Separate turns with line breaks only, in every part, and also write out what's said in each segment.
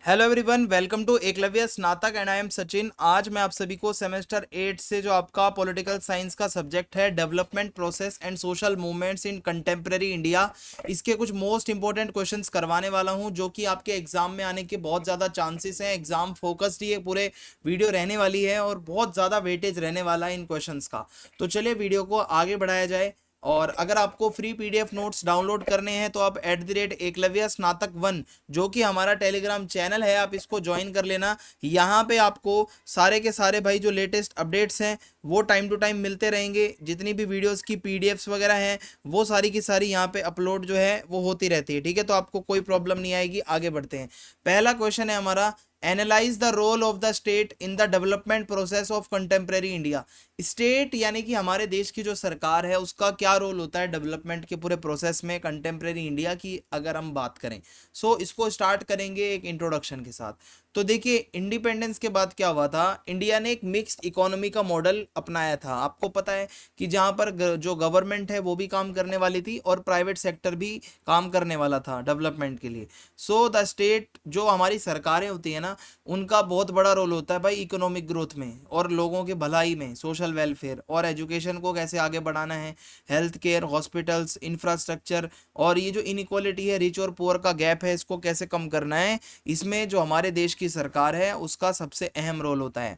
Hello everyone, welcome to Eklavya Snatak and I am Sachin. आज मैं आप सभी को सेमेस्टर 8 से जो आपका पॉलिटिकल साइंस का सब्जेक्ट है development process and social movements in contemporary India, इसके कुछ मोस्ट इंपॉर्टेंट क्वेश्चंस करवाने वाला हूं जो कि आपके एग्जाम में आने के बहुत ज़्यादा चांसेस हैं। एग्जाम फोकस्ड ये पूरे वीडियो रहने वाली है और बहुत ज़्यादा वेटेज रहने वाला है इन क्वेश्चंस का। तो चलिए वीडियो को आगे बढ़ाया जाए। और अगर आपको फ्री पीडीएफ नोट्स डाउनलोड करने हैं तो आप @एकलव्य स्नातक 1 जो कि हमारा टेलीग्राम चैनल है, आप इसको ज्वाइन कर लेना। यहाँ पे आपको सारे के सारे भाई जो लेटेस्ट अपडेट्स हैं वो टाइम टू टाइम मिलते रहेंगे। जितनी भी वीडियोस की पीडीएफ्स वगैरह हैं वो सारी की सारी यहाँ पे अपलोड जो है वो होती रहती है। ठीक है, तो आपको कोई प्रॉब्लम नहीं आएगी। आगे बढ़ते हैं। पहला क्वेश्चन है हमारा, analyse the role of the state in the development process of contemporary India. State यानी कि हमारे देश की जो सरकार है उसका क्या रोल होता है डेवलपमेंट के पूरे प्रोसेस में कंटेम्प्रेरी इंडिया की अगर हम बात करें। इसको स्टार्ट करेंगे एक इंट्रोडक्शन के साथ। तो देखिए, इंडिपेंडेंस के बाद क्या हुआ था, इंडिया ने एक मिक्स्ड इकोनॉमी का मॉडल अपनाया था। आपको पता है कि जहां पर जो गवर्नमेंट है वो भी काम करने वाली थी और प्राइवेट सेक्टर भी काम करने वाला था डेवलपमेंट के लिए। द स्टेट, जो हमारी सरकारें होती है ना, उनका बहुत बड़ा रोल होता है भाई इकोनॉमिक ग्रोथ में और लोगों की भलाई में, सोशल वेलफेयर और एजुकेशन को कैसे आगे बढ़ाना है, हेल्थ केयर, हॉस्पिटल्स, इंफ्रास्ट्रक्चर, और ये जो इनइक्वालिटी है, रिच और पुअर का गैप है, इसको कैसे कम करना है, इसमें जो हमारे देश की सरकार है उसका सबसे अहम रोल होता है।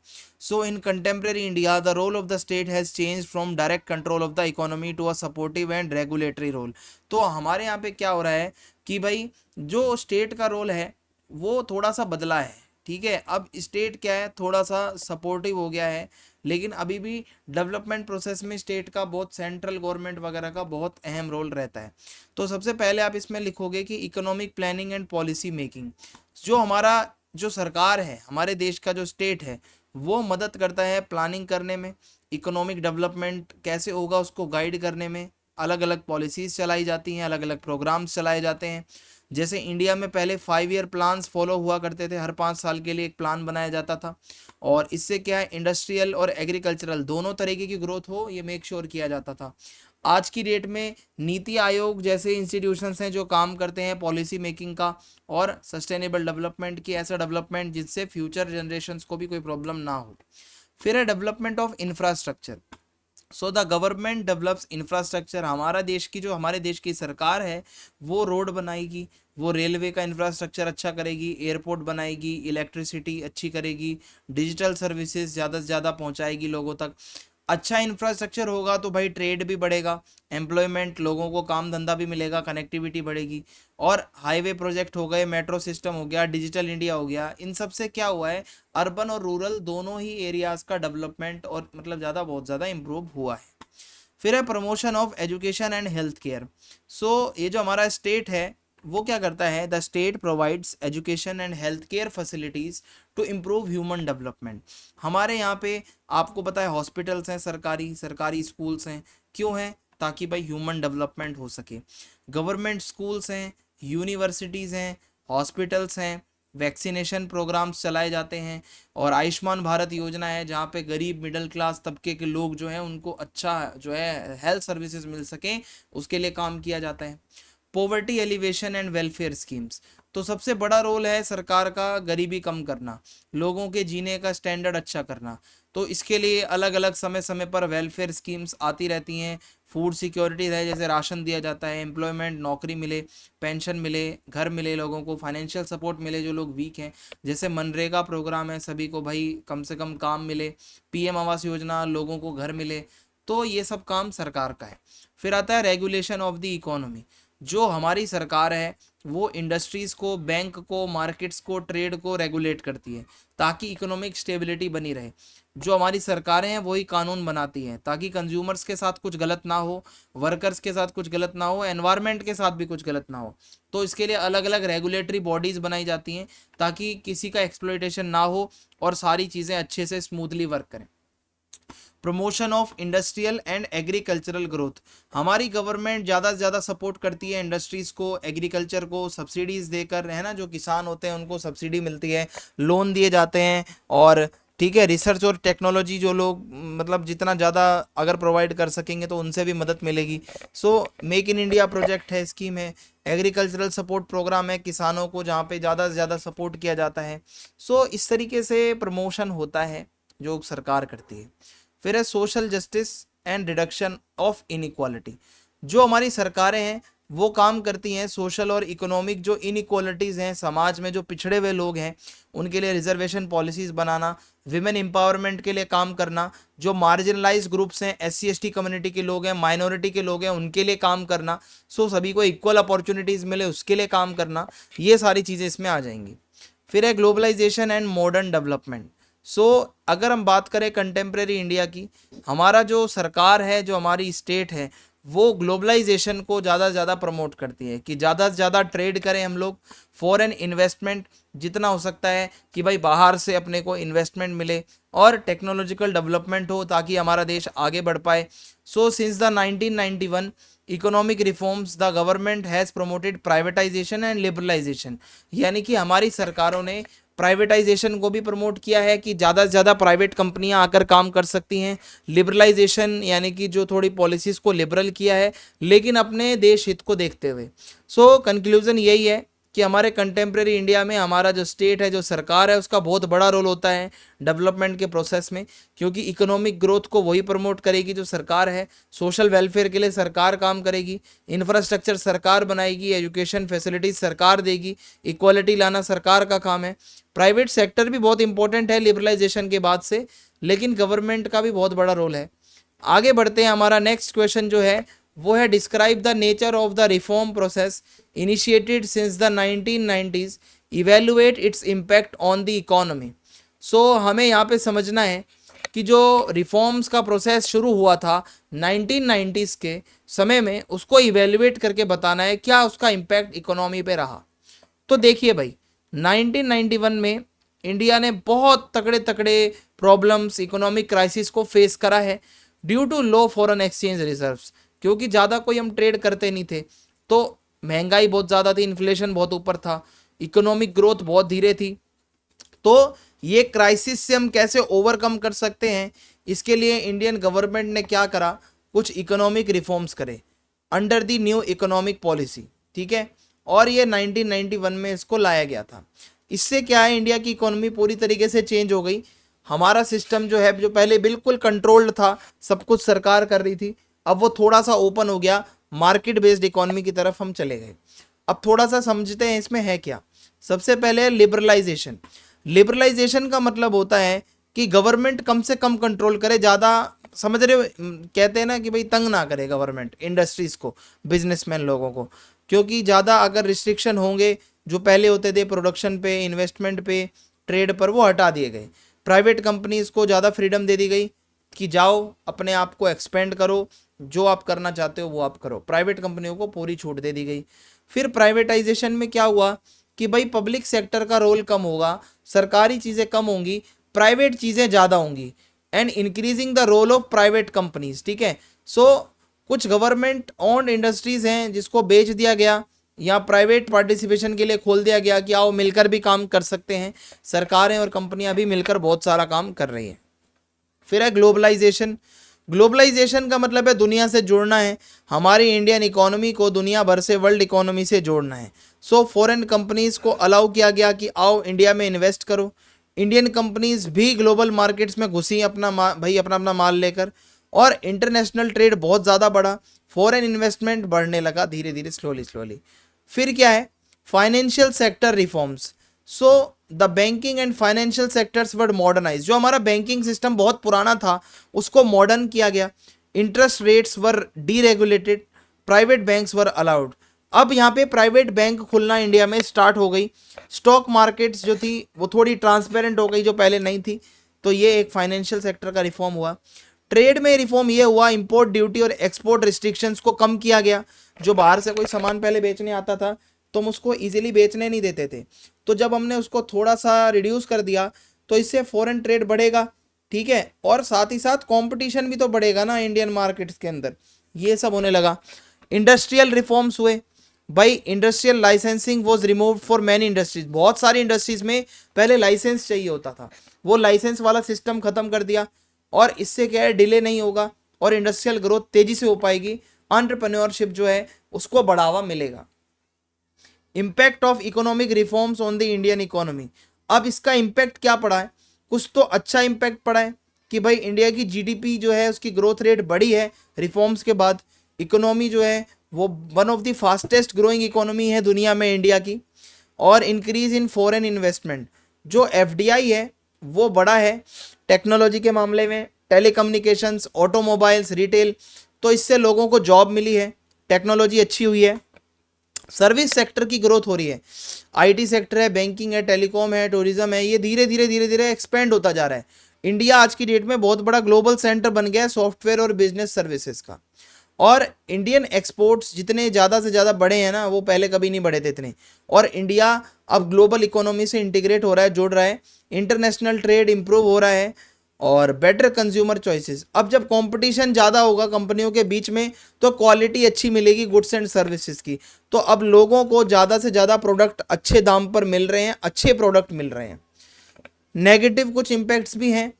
In contemporary India the role of the state has change from direct control of the economy to a supportive and regulatory role. तो हमारे यहाँ पे क्या हो रहा है कि भाई जो स्टेट का रोल है वो थोड़ा सा बदला है। ठीक है, अब स्टेट क्या है, थोड़ा सा सपोर्टिव हो गया है, लेकिन अभी भी डेवलपमेंट प्रोसेस में स्टेट का बहुत, सेंट्रल गवर्नमेंट वगैरह का बहुत अहम रोल रहता है। तो सबसे पहले आप इसमें लिखोगे कि economic planning and policy making. जो हमारा जो सरकार है, हमारे देश का जो स्टेट है, वो मदद करता है प्लानिंग करने में, इकोनॉमिक डेवलपमेंट कैसे होगा उसको गाइड करने में। अलग अलग पॉलिसीज चलाई जाती हैं, अलग अलग प्रोग्राम्स चलाए जाते हैं। जैसे इंडिया में पहले 5 ईयर प्लान्स फॉलो हुआ करते थे, हर 5 साल के लिए एक प्लान बनाया जाता था। और इससे क्या है, इंडस्ट्रियल और एग्रीकल्चरल दोनों तरीके की ग्रोथ हो ये मेक श्योर किया जाता था। आज की डेट में नीति आयोग जैसे इंस्टीट्यूशंस हैं जो काम करते हैं पॉलिसी मेकिंग का और सस्टेनेबल डेवलपमेंट की, ऐसा डेवलपमेंट जिससे फ्यूचर जनरेशन्स को भी कोई प्रॉब्लम ना हो। फिर है development of infrastructure. The government develops infrastructure. हमारा देश की, जो हमारे देश की सरकार है, वो रोड बनाएगी, वो रेलवे का इंफ्रास्ट्रक्चर अच्छा करेगी, एयरपोर्ट बनाएगी, इलेक्ट्रिसिटी अच्छी करेगी, डिजिटल सर्विसेज ज़्यादा से ज़्यादा पहुंचाएगी लोगों तक। अच्छा इंफ्रास्ट्रक्चर होगा तो भाई ट्रेड भी बढ़ेगा, एम्प्लॉयमेंट, लोगों को काम धंधा भी मिलेगा, कनेक्टिविटी बढ़ेगी। और हाईवे प्रोजेक्ट हो गए, मेट्रो सिस्टम हो गया, डिजिटल इंडिया हो गया, इन सब से क्या हुआ है, अर्बन और रूरल दोनों ही एरियाज का डेवलपमेंट और मतलब ज़्यादा, बहुत ज़्यादा इम्प्रूव हुआ है। फिर है promotion of education and health care. ये जो हमारा स्टेट है वो क्या करता है, the state provides education and health care facilities to improve human development. हमारे यहाँ पे आपको पता है हॉस्पिटल्स हैं, सरकारी सरकारी स्कूल्स हैं। क्यों हैं, ताकि भाई ह्यूमन डेवलपमेंट हो सके। गवर्नमेंट स्कूल्स हैं, यूनिवर्सिटीज़ हैं, हॉस्पिटल्स हैं, वैक्सीनेशन प्रोग्राम्स चलाए जाते हैं। और आयुष्मान भारत योजना है जहाँ पे गरीब मिडिल क्लास तबके के लोग जो हैं उनको अच्छा जो है हेल्थ सर्विसेज मिल सकें, उसके लिए काम किया जाता है। Poverty alleviation and welfare schemes. तो सबसे बड़ा रोल है सरकार का गरीबी कम करना, लोगों के जीने का स्टैंडर्ड अच्छा करना। तो इसके लिए अलग अलग समय समय पर वेलफेयर स्कीम्स आती रहती हैं। फूड सिक्योरिटी रहे, जैसे राशन दिया जाता है, एम्प्लॉयमेंट, नौकरी मिले, पेंशन मिले, घर मिले, लोगों को फाइनेंशियल सपोर्ट मिले जो लोग वीक हैं। जैसे मनरेगा प्रोग्राम है, सभी को भाई कम से कम काम मिले। पीएम आवास योजना, लोगों को घर मिले। तो ये सब काम सरकार का है। फिर आता है रेगुलेशन ऑफ द इकोनॉमी। जो हमारी सरकार है वो इंडस्ट्रीज़ को, बैंक को, मार्केट्स को, ट्रेड को रेगुलेट करती है ताकि इकोनॉमिक स्टेबिलिटी बनी रहे। जो हमारी सरकारें हैं वही कानून बनाती हैं ताकि कंज्यूमर्स के साथ कुछ गलत ना हो, वर्कर्स के साथ कुछ गलत ना हो, एनवायरनमेंट के साथ भी कुछ गलत ना हो। तो इसके लिए अलग अलग रेगुलेटरी बॉडीज़ बनाई जाती हैं ताकि किसी का एक्सप्लॉयटेशन ना हो और सारी चीज़ें अच्छे से स्मूथली वर्क करें। Promotion of industrial and agricultural growth. हमारी गवर्नमेंट ज़्यादा से ज़्यादा सपोर्ट करती है इंडस्ट्रीज़ को, एग्रीकल्चर को सब्सिडीज़ देकर, है ना, जो किसान होते हैं उनको सब्सिडी मिलती है, लोन दिए जाते हैं। और ठीक है। रिसर्च और टेक्नोलॉजी जो लोग मतलब जितना ज़्यादा अगर प्रोवाइड कर सकेंगे तो उनसे भी मदद मिलेगी। So make in India project है, स्कीम है। एग्रीकल्चरल सपोर्ट प्रोग्राम है किसानों को, जहाँ पे ज़्यादा से ज़्यादा सपोर्ट किया जाता है। सो इस तरीके से प्रमोशन होता है जो सरकार करती है। फिर है social justice and reduction of inequality. जो हमारी सरकारें हैं वो काम करती हैं सोशल और इकोनॉमिक जो इनइक्वालिटीज़ हैं समाज में, जो पिछड़े हुए लोग हैं उनके लिए रिजर्वेशन पॉलिसीज़ बनाना, विमेन एम्पावरमेंट के लिए काम करना, जो मार्जिनलाइज ग्रुप्स हैं, SC ST कम्युनिटी के लोग हैं, माइनॉरिटी के लोग हैं, उनके लिए काम करना। सो सभी को इक्वल अपॉर्चुनिटीज़ मिले उसके लिए काम करना। ये सारी चीज़ें इसमें आ जाएंगी। फिर है ग्लोबलाइजेशन एंड मॉडर्न डेवलपमेंट। सो अगर हम बात करें कंटेम्प्रेरी इंडिया की, हमारा जो सरकार है, जो हमारी स्टेट है, वो ग्लोबलाइजेशन को ज़्यादा से ज़्यादा प्रमोट करती है कि ज़्यादा से ज़्यादा ट्रेड करें हम लोग, फॉरेन इन्वेस्टमेंट जितना हो सकता है कि भाई बाहर से अपने को इन्वेस्टमेंट मिले और टेक्नोलॉजिकल डेवलपमेंट हो ताकि हमारा देश आगे बढ़ पाए। So since the 1991 economic reforms the government has promoted privatisation and liberalisation. यानी कि हमारी सरकारों ने प्राइवेटाइजेशन को भी प्रमोट किया है कि ज़्यादा से ज़्यादा प्राइवेट कंपनियां आकर काम कर सकती हैं। लिबरलाइजेशन यानी कि जो थोड़ी पॉलिसीज़ को लिबरल किया है लेकिन अपने देश हित को देखते हुए। सो कंक्लूज़न यही है कि हमारे कंटेम्प्रेरी इंडिया में हमारा जो स्टेट है, जो सरकार है, उसका बहुत बड़ा रोल होता है डेवलपमेंट के प्रोसेस में, क्योंकि इकोनॉमिक ग्रोथ को वही प्रमोट करेगी जो सरकार है, सोशल वेलफेयर के लिए सरकार काम करेगी, इंफ्रास्ट्रक्चर सरकार बनाएगी, एजुकेशन फैसिलिटीज सरकार देगी, इक्वालिटी लाना सरकार का काम है। प्राइवेट सेक्टर भी बहुत इंपॉर्टेंट है लिबरलाइजेशन के बाद से, लेकिन गवर्नमेंट का भी बहुत बड़ा रोल है। आगे बढ़ते हैं। हमारा नेक्स्ट क्वेश्चन जो है वो है describe the nature of the reform process initiated since the 1990s, evaluate its impact on the economy. So हमें यहाँ पे समझना है कि जो रिफॉर्म्स का प्रोसेस शुरू हुआ था 1990s के समय में, उसको इवेलुएट करके बताना है क्या उसका इम्पैक्ट इकोनॉमी पे रहा। तो देखिए भाई, 1991 में इंडिया ने बहुत तगड़े तगड़े प्रॉब्लम्स, इकोनॉमिक क्राइसिस को फेस करा है due to low foreign exchange reserves, क्योंकि ज़्यादा कोई हम ट्रेड करते नहीं थे, तो महंगाई बहुत ज़्यादा थी, इन्फ्लेशन बहुत ऊपर था, इकोनॉमिक ग्रोथ बहुत धीरे थी। तो ये क्राइसिस से हम कैसे ओवरकम कर सकते हैं, इसके लिए इंडियन गवर्नमेंट ने क्या करा, कुछ इकोनॉमिक रिफॉर्म्स करे under the new economic policy. ठीक है, और ये 1991 में इसको लाया गया था। इससे क्या है, इंडिया की इकोनॉमी पूरी तरीके से चेंज हो गई। हमारा सिस्टम जो है, जो पहले बिल्कुल कंट्रोल्ड था, सब कुछ सरकार कर रही थी, अब वो थोड़ा सा ओपन हो गया, मार्केट बेस्ड इकोनॉमी की तरफ हम चले गए। अब थोड़ा सा समझते हैं इसमें है क्या। सबसे पहले लिबरलाइजेशन। लिबरलाइजेशन का मतलब होता है कि गवर्नमेंट कम से कम कंट्रोल करे, ज़्यादा समझ रहे हो, कहते हैं ना कि भाई तंग ना करे गवर्नमेंट इंडस्ट्रीज़ को, बिजनेसमैन लोगों को, क्योंकि ज़्यादा अगर रिस्ट्रिक्शन होंगे जो पहले होते थे प्रोडक्शन पे, इन्वेस्टमेंट पे, ट्रेड पर, वो हटा दिए गए। प्राइवेट कंपनीज़ को ज़्यादा फ्रीडम दे दी गई कि जाओ अपने आप को एक्सपेंड करो, जो आप करना चाहते हो वो आप करो। प्राइवेट कंपनियों को पूरी छूट दे दी गई। फिर प्राइवेटाइजेशन में क्या हुआ कि भाई पब्लिक सेक्टर का रोल कम होगा, सरकारी चीज़ें कम होंगी, प्राइवेट चीज़ें ज़्यादा होंगी, and increasing the role of private companies. ठीक है, सो कुछ गवर्नमेंट ओन्ड इंडस्ट्रीज़ हैं जिसको बेच दिया गया या प्राइवेट पार्टिसिपेशन के लिए खोल दिया गया कि आओ मिलकर भी काम कर सकते हैं। सरकारें और कंपनियां भी मिलकर बहुत सारा काम कर रही हैं। फिर है ग्लोबलाइजेशन। ग्लोबलाइजेशन का मतलब है दुनिया से जोड़ना है, हमारी इंडियन इकोनॉमी को दुनिया भर से, वर्ल्ड इकोनॉमी से जोड़ना है। सो फॉरेन कंपनीज को अलाउ किया गया कि आओ इंडिया में इन्वेस्ट करो। इंडियन कंपनीज भी ग्लोबल मार्केट्स में घुसी अपना भाई अपना अपना माल लेकर, और इंटरनेशनल ट्रेड बहुत ज़्यादा बढ़ा, फॉरेन इन्वेस्टमेंट बढ़ने लगा धीरे धीरे, स्लोली स्लोली। फिर क्या है, financial sector reforms. So the banking and financial sectors were modernise. जो हमारा बैंकिंग सिस्टम बहुत पुराना था उसको मॉडर्न किया गया। Interest rates were deregulated, private banks were allowed. अब यहाँ पे प्राइवेट बैंक खुलना इंडिया में स्टार्ट हो गई। स्टॉक मार्केट्स जो थी वो थोड़ी ट्रांसपेरेंट हो गई जो पहले नहीं थी। तो ये एक फाइनेंशियल सेक्टर का रिफॉर्म हुआ। ट्रेड में रिफॉर्म ये हुआ, इंपोर्ट ड्यूटी और एक्सपोर्ट रिस्ट्रिक्शंस को कम किया गया। जो बाहर से कोई सामान पहले बेचने आता था तो हम उसको इजीली बेचने नहीं देते थे, तो जब हमने उसको थोड़ा सा रिड्यूस कर दिया तो इससे फॉरेन ट्रेड बढ़ेगा। ठीक है, और साथ ही साथ कंपटीशन भी तो बढ़ेगा ना इंडियन मार्केट्स के अंदर, ये सब होने लगा। इंडस्ट्रियल रिफॉर्म्स हुए, भाई industrial licensing was removed for many industries, बहुत सारी इंडस्ट्रीज में पहले लाइसेंस चाहिए होता था, वो लाइसेंस वाला सिस्टम खत्म कर दिया, और इससे क्या है, डिले नहीं होगा और इंडस्ट्रियल ग्रोथ तेजी से हो पाएगी, एंटरप्रेन्योरशिप जो है उसको बढ़ावा मिलेगा। Impact of economic reforms on the Indian economy, अब इसका इम्पैक्ट क्या पड़ा है, कुछ तो अच्छा इम्पैक्ट पड़ा है कि भाई इंडिया की जीडीपी जो है उसकी ग्रोथ रेट बढ़ी है रिफॉर्म्स के बाद, इकोनॉमी जो है वो one of the fastest growing economy है दुनिया में इंडिया की, और इंक्रीज इन फॉरेन इन्वेस्टमेंट, जो एफडीआई है वो बड़ा है टेक्नोलॉजी के मामले में, टेलीकम्युनिकेशंस, ऑटोमोबाइल्स, रिटेल, तो इससे लोगों को जॉब मिली है, टेक्नोलॉजी अच्छी हुई है। सर्विस सेक्टर की ग्रोथ हो रही है, आईटी सेक्टर है, बैंकिंग है, टेलीकॉम है, टूरिज्म है, ये धीरे धीरे एक्सपेंड होता जा रहा है। इंडिया आज की डेट में बहुत बड़ा ग्लोबल सेंटर बन गया है सॉफ्टवेयर और बिजनेस सर्विसेज का, और इंडियन एक्सपोर्ट्स जितने ज़्यादा से ज़्यादा बढ़े हैं ना, वो पहले कभी नहीं बढ़े थे इतने, और इंडिया अब ग्लोबल इकोनॉमी से इंटीग्रेट हो रहा है, जुड़ रहा है, इंटरनेशनल ट्रेड इंप्रूव हो रहा है, और बेटर कंज्यूमर चॉइसेस। अब जब कंपटीशन ज़्यादा होगा कंपनियों के बीच में तो क्वालिटी अच्छी मिलेगी गुड्स एंड सर्विसेज की, तो अब लोगों को ज़्यादा से ज़्यादा प्रोडक्ट अच्छे दाम पर मिल रहे हैं, अच्छे प्रोडक्ट मिल रहे हैं। नेगेटिव कुछ इम्पैक्ट्स भी हैं,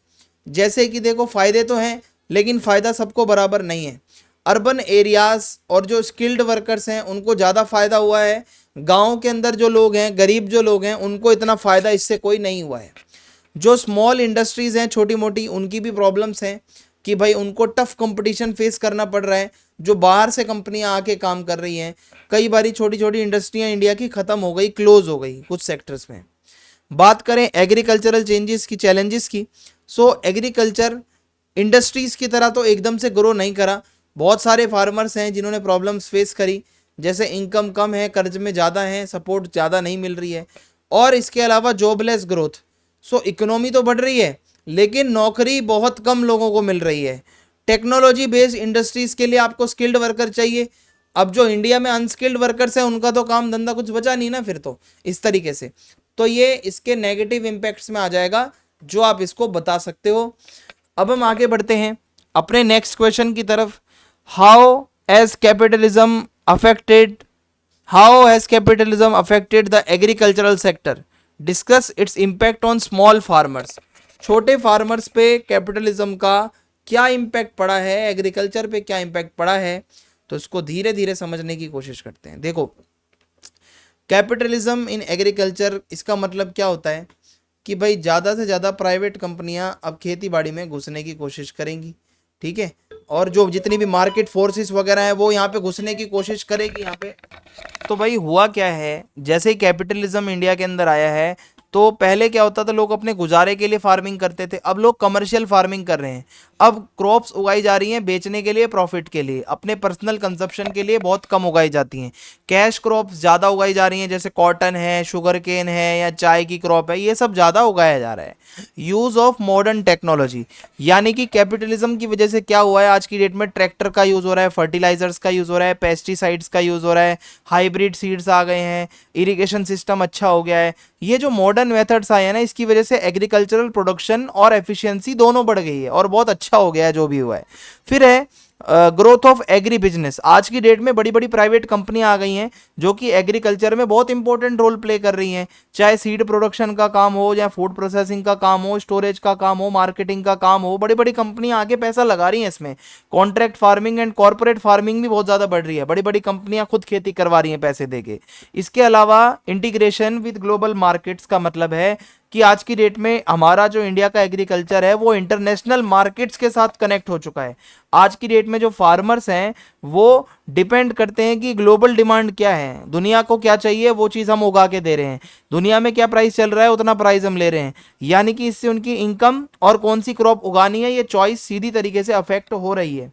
जैसे कि देखो फ़ायदे तो हैं लेकिन फ़ायदा सबको बराबर नहीं है। अर्बन एरियाज़ और जो स्किल्ड वर्कर्स हैं उनको ज़्यादा फ़ायदा हुआ है, गाँव के अंदर जो लोग हैं, गरीब जो लोग हैं, उनको इतना फ़ायदा इससे कोई नहीं हुआ है। जो स्मॉल इंडस्ट्रीज़ हैं छोटी मोटी, उनकी भी प्रॉब्लम्स हैं कि भाई उनको टफ कंपटीशन फेस करना पड़ रहा है, जो बाहर से कंपनियां आके काम कर रही हैं, कई बारी छोटी छोटी इंडस्ट्रियां इंडिया की ख़त्म हो गई, क्लोज हो गई कुछ सेक्टर्स में। बात करें एग्रीकल्चरल चेंजेस की, चैलेंजेस की, सो एग्रीकल्चर इंडस्ट्रीज़ की तरह तो एकदम से ग्रो नहीं करा, बहुत सारे फार्मर्स हैं जिन्होंने प्रॉब्लम्स फेस करी, जैसे इनकम कम है, कर्ज में ज़्यादा है, सपोर्ट ज़्यादा नहीं मिल रही है, और इसके अलावा जॉबलेस ग्रोथ। सो इकोनॉमी तो बढ़ रही है लेकिन नौकरी बहुत कम लोगों को मिल रही है। टेक्नोलॉजी बेस्ड इंडस्ट्रीज़ के लिए आपको स्किल्ड वर्कर चाहिए, अब जो इंडिया में अनस्किल्ड वर्कर्स हैं उनका तो काम धंधा कुछ बचा नहीं ना फिर, तो इस तरीके से तो ये इसके नेगेटिव इम्पैक्ट्स में आ जाएगा जो आप इसको बता सकते हो। अब हम आगे बढ़ते हैं अपने नेक्स्ट क्वेश्चन की तरफ। How has capitalism affected how has capitalism affected the agricultural sector, discuss it's impact on small farmers, छोटे फार्मर्स पे कैपिटलिज्म का क्या इम्पैक्ट पड़ा है, एग्रीकल्चर पे क्या इम्पैक्ट पड़ा है, तो इसको धीरे धीरे समझने की कोशिश करते हैं। देखो कैपिटलिज्म इन एग्रीकल्चर, इसका मतलब क्या होता है कि भाई ज़्यादा से ज़्यादा प्राइवेट कंपनियां अब खेती बाड़ी में घुसने की कोशिश करेंगी, ठीक है, और जो जितनी भी मार्केट फोर्सेस वगैरह हैं वो यहाँ पे घुसने की कोशिश करेगी यहाँ पे। तो भाई हुआ क्या है, जैसे ही कैपिटलिज्म इंडिया के अंदर आया है तो पहले क्या होता था, लोग अपने गुजारे के लिए फार्मिंग करते थे, अब लोग कमर्शियल फार्मिंग कर रहे हैं, अब क्रॉप्स उगाई जा रही हैं बेचने के लिए, प्रॉफिट के लिए, अपने पर्सनल कंजप्शन के लिए बहुत कम उगाई जाती हैं, कैश क्रॉप्स ज़्यादा उगाई जा रही हैं, जैसे कॉटन है, शुगर केन है, या चाय की क्रॉप है, ये सब ज़्यादा उगाया जा रहा है। यूज़ ऑफ मॉडर्न टेक्नोलॉजी, यानी कि कैपिटलिज्म की वजह से क्या हुआ है, आज की डेट में ट्रैक्टर का यूज़ हो रहा है, फर्टिलाइजर्स का यूज़ हो रहा है, पेस्टिसाइड्स का यूज़ हो रहा है, हाइब्रिड सीड्स आ गए हैं, इरिगेशन सिस्टम अच्छा हो गया है। ये जो मॉडर्न मेथड्स आए हैं ना, इसकी वजह से एग्रीकल्चरल प्रोडक्शन और एफिशिएंसी दोनों बढ़ गई है और बहुत अच्छा हो गया है जो भी हुआ है। फिर है ग्रोथ ऑफ एग्री बिजनेस, आज की डेट में बड़ी बड़ी प्राइवेट कंपनियां आ गई हैं जो कि एग्रीकल्चर में बहुत इंपॉर्टेंट रोल प्ले कर रही हैं, चाहे सीड प्रोडक्शन का काम हो, या फूड प्रोसेसिंग का काम हो, स्टोरेज का काम हो, मार्केटिंग का काम हो, बड़ी बड़ी कंपनियां आगे पैसा लगा रही हैं इसमें। Contract farming and corporate farming भी बहुत ज़्यादा बढ़ रही है, बड़ी बड़ी कंपनियां खुद खेती करवा रही हैं पैसे देके। इसके अलावा इंटीग्रेशन विद ग्लोबल मार्केट्स का मतलब है कि आज की डेट में हमारा जो इंडिया का एग्रीकल्चर है वो इंटरनेशनल मार्केट्स के साथ कनेक्ट हो चुका है। आज की डेट में जो फार्मर्स हैं वो डिपेंड करते हैं कि ग्लोबल डिमांड क्या है, दुनिया को क्या चाहिए वो चीज़ हम उगा के दे रहे हैं, दुनिया में क्या प्राइस चल रहा है उतना प्राइस हम ले रहे हैं, यानी कि इससे उनकी इनकम और कौन सी क्रॉप उगानी है ये चॉइस सीधी तरीके से अफेक्ट हो रही है।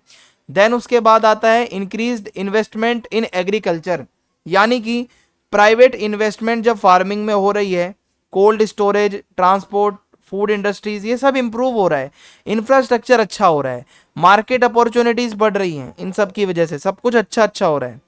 देन उसके बाद आता है इंक्रीज्ड इन्वेस्टमेंट इन एग्रीकल्चर, यानी कि प्राइवेट इन्वेस्टमेंट जब फार्मिंग में हो रही है, cold storage, transport, food industries, ये सब इंप्रूव हो रहा है, इंफ्रास्ट्रक्चर अच्छा हो रहा है, मार्केट अपॉर्चुनिटीज बढ़ रही हैं, इन सब की वजह से सब कुछ अच्छा अच्छा हो रहा है।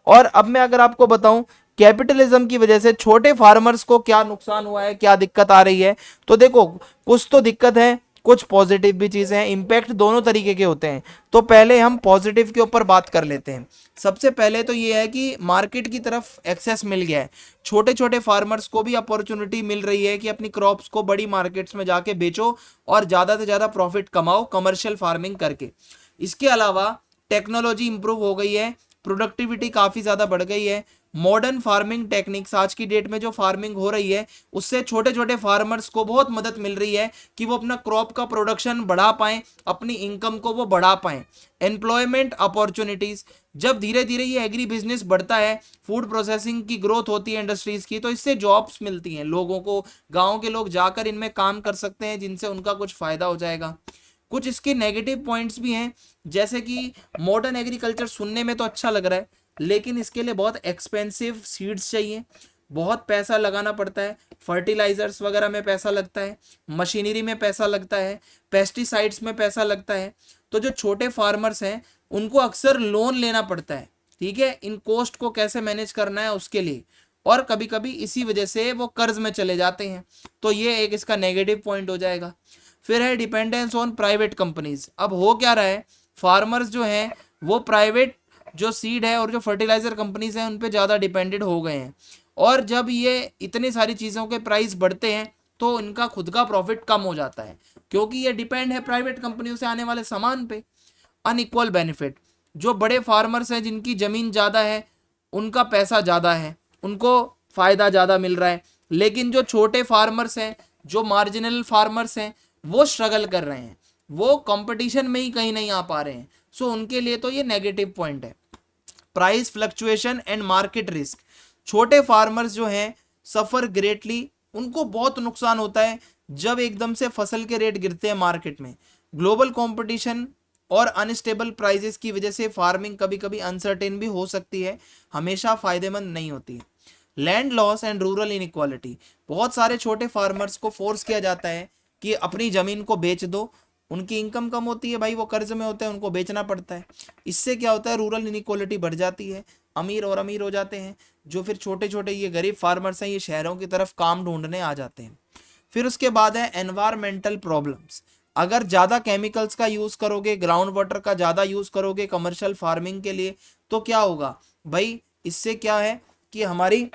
और अब मैं अगर आपको बताऊं कैपिटलिज्म की वजह से छोटे फार्मर्स को क्या नुकसान हुआ है, क्या दिक्कत आ रही है, तो देखो कुछ तो दिक्कत है, कुछ पॉजिटिव भी चीज़ें हैं, इम्पैक्ट दोनों तरीके के होते हैं। तो पहले हम पॉजिटिव के ऊपर बात कर लेते हैं। सबसे पहले तो ये है कि मार्केट की तरफ एक्सेस मिल गया है, छोटे छोटे फार्मर्स को भी अपॉर्चुनिटी मिल रही है कि अपनी क्रॉप्स को बड़ी मार्केट्स में जाके बेचो और ज़्यादा से ज़्यादा प्रॉफिट कमाओ कमर्शियल फार्मिंग करके। इसके अलावा टेक्नोलॉजी इंप्रूव हो गई है, प्रोडक्टिविटी काफ़ी ज़्यादा बढ़ गई है। मॉडर्न फार्मिंग टेक्निक्स आज की डेट में जो फार्मिंग हो रही है उससे छोटे छोटे फार्मर्स को बहुत मदद मिल रही है कि वो अपना क्रॉप का प्रोडक्शन बढ़ा पाएं, अपनी इनकम को वो बढ़ा पाएं। एम्प्लॉयमेंट अपॉर्चुनिटीज़, जब धीरे धीरे ये एग्री बिजनेस बढ़ता है, फूड प्रोसेसिंग की ग्रोथ होती है इंडस्ट्रीज़ की, तो इससे जॉब्स मिलती हैं लोगों को, गाँव के लोग जाकर इनमें काम कर सकते हैं जिनसे उनका कुछ फ़ायदा हो जाएगा। कुछ इसके नेगेटिव पॉइंट्स भी हैं, जैसे कि मॉडर्न एग्रीकल्चर सुनने में तो अच्छा लग रहा है लेकिन इसके लिए बहुत एक्सपेंसिव सीड्स चाहिए, बहुत पैसा लगाना पड़ता है, फर्टिलाइजर्स वगैरह में पैसा लगता है, मशीनरी में पैसा लगता है, पेस्टिसाइड्स में पैसा लगता है। तो जो छोटे फार्मर्स हैं उनको अक्सर लोन लेना पड़ता है, ठीक है, इन कॉस्ट को कैसे मैनेज करना है उसके लिए, और कभी कभी इसी वजह से वो कर्ज में चले जाते हैं। तो ये एक इसका नेगेटिव पॉइंट हो जाएगा। फिर है डिपेंडेंस ऑन प्राइवेट कंपनीज। अब हो क्या रहा है, फार्मर्स जो हैं वो प्राइवेट जो सीड है और जो फर्टिलाइजर कंपनीज हैं उन पे ज़्यादा डिपेंडेंट हो गए हैं, और जब ये इतनी सारी चीज़ों के प्राइस बढ़ते हैं तो इनका खुद का प्रॉफिट कम हो जाता है क्योंकि ये डिपेंड है प्राइवेट कंपनियों से आने वाले सामान पे। अनइक्वल बेनिफिट, जो बड़े फार्मर्स हैं जिनकी ज़मीन ज़्यादा है उनका पैसा ज़्यादा है, उनको फ़ायदा ज़्यादा मिल रहा है, लेकिन जो छोटे फार्मर्स हैं, जो मार्जिनल फार्मर्स हैं, वो स्ट्रगल कर रहे हैं, वो कंपटीशन में ही कहीं नहीं आ पा रहे हैं। सो उनके लिए तो ये नेगेटिव पॉइंट है। Price fluctuation and market risk, छोटे फार्मर्स जो हैं सफ़र ग्रेटली, उनको बहुत नुकसान होता है जब एकदम से फसल के रेट गिरते हैं मार्केट में। ग्लोबल कंपटीशन और अनस्टेबल प्राइजेस की वजह से फार्मिंग कभी कभी अनसर्टेन भी हो सकती है, हमेशा फ़ायदेमंद नहीं होती है। Land loss and rural inequality, बहुत सारे छोटे फार्मर्स को फोर्स किया जाता है कि अपनी ज़मीन को बेच दो, उनकी इनकम कम होती है भाई, वो कर्ज में होते हैं, उनको बेचना पड़ता है। इससे क्या होता है, रूरल इनइक्वालिटी बढ़ जाती है, अमीर और अमीर हो जाते हैं, जो फिर छोटे छोटे ये गरीब फार्मर्स हैं ये शहरों की तरफ काम ढूंढने आ जाते हैं। फिर उसके बाद है एनवायरमेंटल प्रॉब्लम्स। अगर ज़्यादा केमिकल्स का यूज़ करोगे, ग्राउंड वाटर का ज़्यादा यूज़ करोगे कमर्शियल फार्मिंग के लिए, तो क्या होगा भाई, इससे क्या है कि हमारी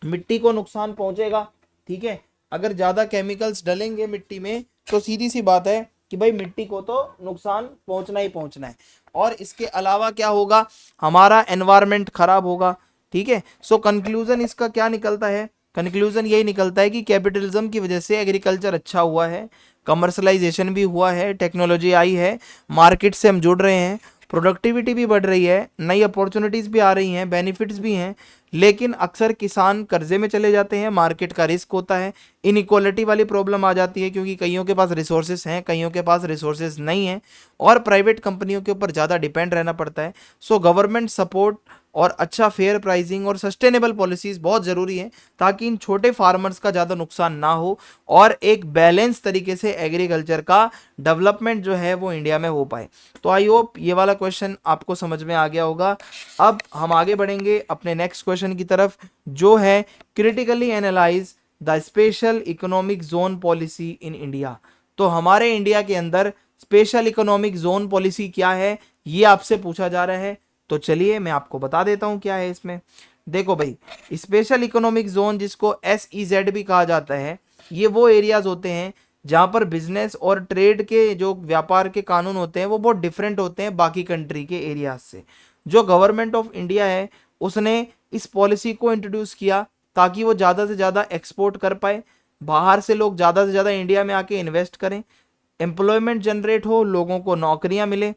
मिट्टी को नुकसान पहुंचेगा, ठीक है। अगर ज़्यादा केमिकल्स डलेंगे मिट्टी में तो सीधी सी बात है कि भाई मिट्टी को तो नुकसान पहुंचना ही पहुंचना है, और इसके अलावा क्या होगा, हमारा एनवायरनमेंट खराब होगा, ठीक है। सो कंक्लूजन इसका क्या निकलता है, कंक्लूजन यही निकलता है कि कैपिटलिज्म की वजह से एग्रीकल्चर अच्छा हुआ है, कमर्शलाइजेशन भी हुआ है, टेक्नोलॉजी आई है, मार्केट से हम जुड़ रहे हैं, प्रोडक्टिविटी भी बढ़ रही है, नई अपॉर्चुनिटीज़ भी आ रही हैं, बेनिफिट्स भी हैं, लेकिन अक्सर किसान कर्जे में चले जाते हैं, मार्केट का रिस्क होता है, इनइक्वालिटी वाली प्रॉब्लम आ जाती है क्योंकि कईयों के पास रिसोर्सेज हैं, कईयों के पास रिसोर्सेज नहीं हैं, और प्राइवेट कंपनियों के ऊपर ज़्यादा डिपेंड रहना पड़ता है। सो गवर्नमेंट सपोर्ट और अच्छा फेयर प्राइसिंग और सस्टेनेबल पॉलिसीज़ बहुत ज़रूरी है ताकि इन छोटे फार्मर्स का ज़्यादा नुकसान ना हो और एक बैलेंस तरीके से एग्रीकल्चर का डेवलपमेंट जो है वो इंडिया में हो पाए। तो आई होप ये वाला क्वेश्चन आपको समझ में आ गया होगा। अब हम आगे बढ़ेंगे अपने नेक्स्ट क्वेश्चन की तरफ, जो है critically analyse the special economic zone policy in India. तो हमारे इंडिया के अंदर स्पेशल इकोनॉमिक जोन पॉलिसी क्या है, ये आपसे पूछा जा रहा है। तो चलिए मैं आपको बता देता हूँ क्या है इसमें। देखो भाई, स्पेशल इकोनॉमिक जोन जिसको SEZ भी कहा जाता है, ये वो एरियाज होते हैं जहाँ पर बिजनेस और ट्रेड के जो व्यापार के कानून होते हैं वो बहुत डिफरेंट होते हैं बाकी कंट्री के एरियाज से। जो गवर्नमेंट ऑफ इंडिया है उसने इस पॉलिसी को इंट्रोड्यूस किया ताकि वो ज़्यादा से ज़्यादा एक्सपोर्ट कर पाए, बाहर से लोग ज़्यादा से ज़्यादा इंडिया में आके इन्वेस्ट करें, एम्प्लॉयमेंट जनरेट हो, लोगों को नौकरियां मिले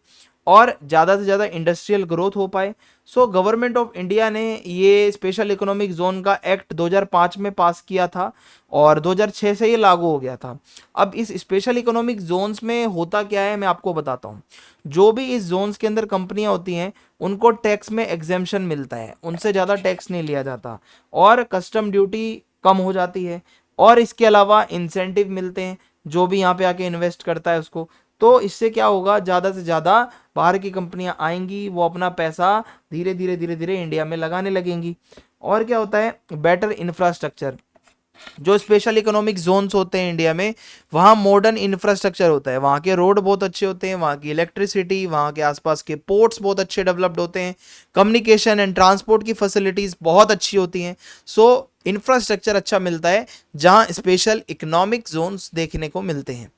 और ज़्यादा से ज़्यादा इंडस्ट्रियल ग्रोथ हो पाए। सो गवर्नमेंट ऑफ इंडिया ने ये स्पेशल इकोनॉमिक जोन का एक्ट 2005 में पास किया था और 2006 से ये लागू हो गया था। अब इस स्पेशल इकोनॉमिक जोन्स में होता क्या है मैं आपको बताता हूँ। जो भी इस जोन्स के अंदर कंपनियाँ होती हैं उनको टैक्स में एग्जेम्पशन मिलता है, उनसे ज़्यादा टैक्स नहीं लिया जाता और कस्टम ड्यूटी कम हो जाती है, और इसके अलावा इंसेंटिव मिलते हैं जो भी यहाँ पे आके इन्वेस्ट करता है उसको। तो इससे क्या होगा, ज़्यादा से ज़्यादा बाहर की कंपनियां आएंगी, वो अपना पैसा धीरे धीरे इंडिया में लगाने लगेंगी। और क्या होता है, बेटर इंफ्रास्ट्रक्चर। जो स्पेशल इकोनॉमिक जोन्स होते हैं इंडिया में, वहाँ मॉडर्न इंफ्रास्ट्रक्चर होता है, वहाँ के रोड बहुत अच्छे होते हैं, वहाँ की इलेक्ट्रिसिटी, वहाँ के आसपास के पोर्ट्स बहुत अच्छे डेवलप्ड होते हैं, कम्युनिकेशन एंड ट्रांसपोर्ट की फैसिलिटीज़ बहुत अच्छी होती हैं। सो इंफ्रास्ट्रक्चर अच्छा मिलता है जहाँ स्पेशल इकोनॉमिक जोन्स देखने को मिलते हैं।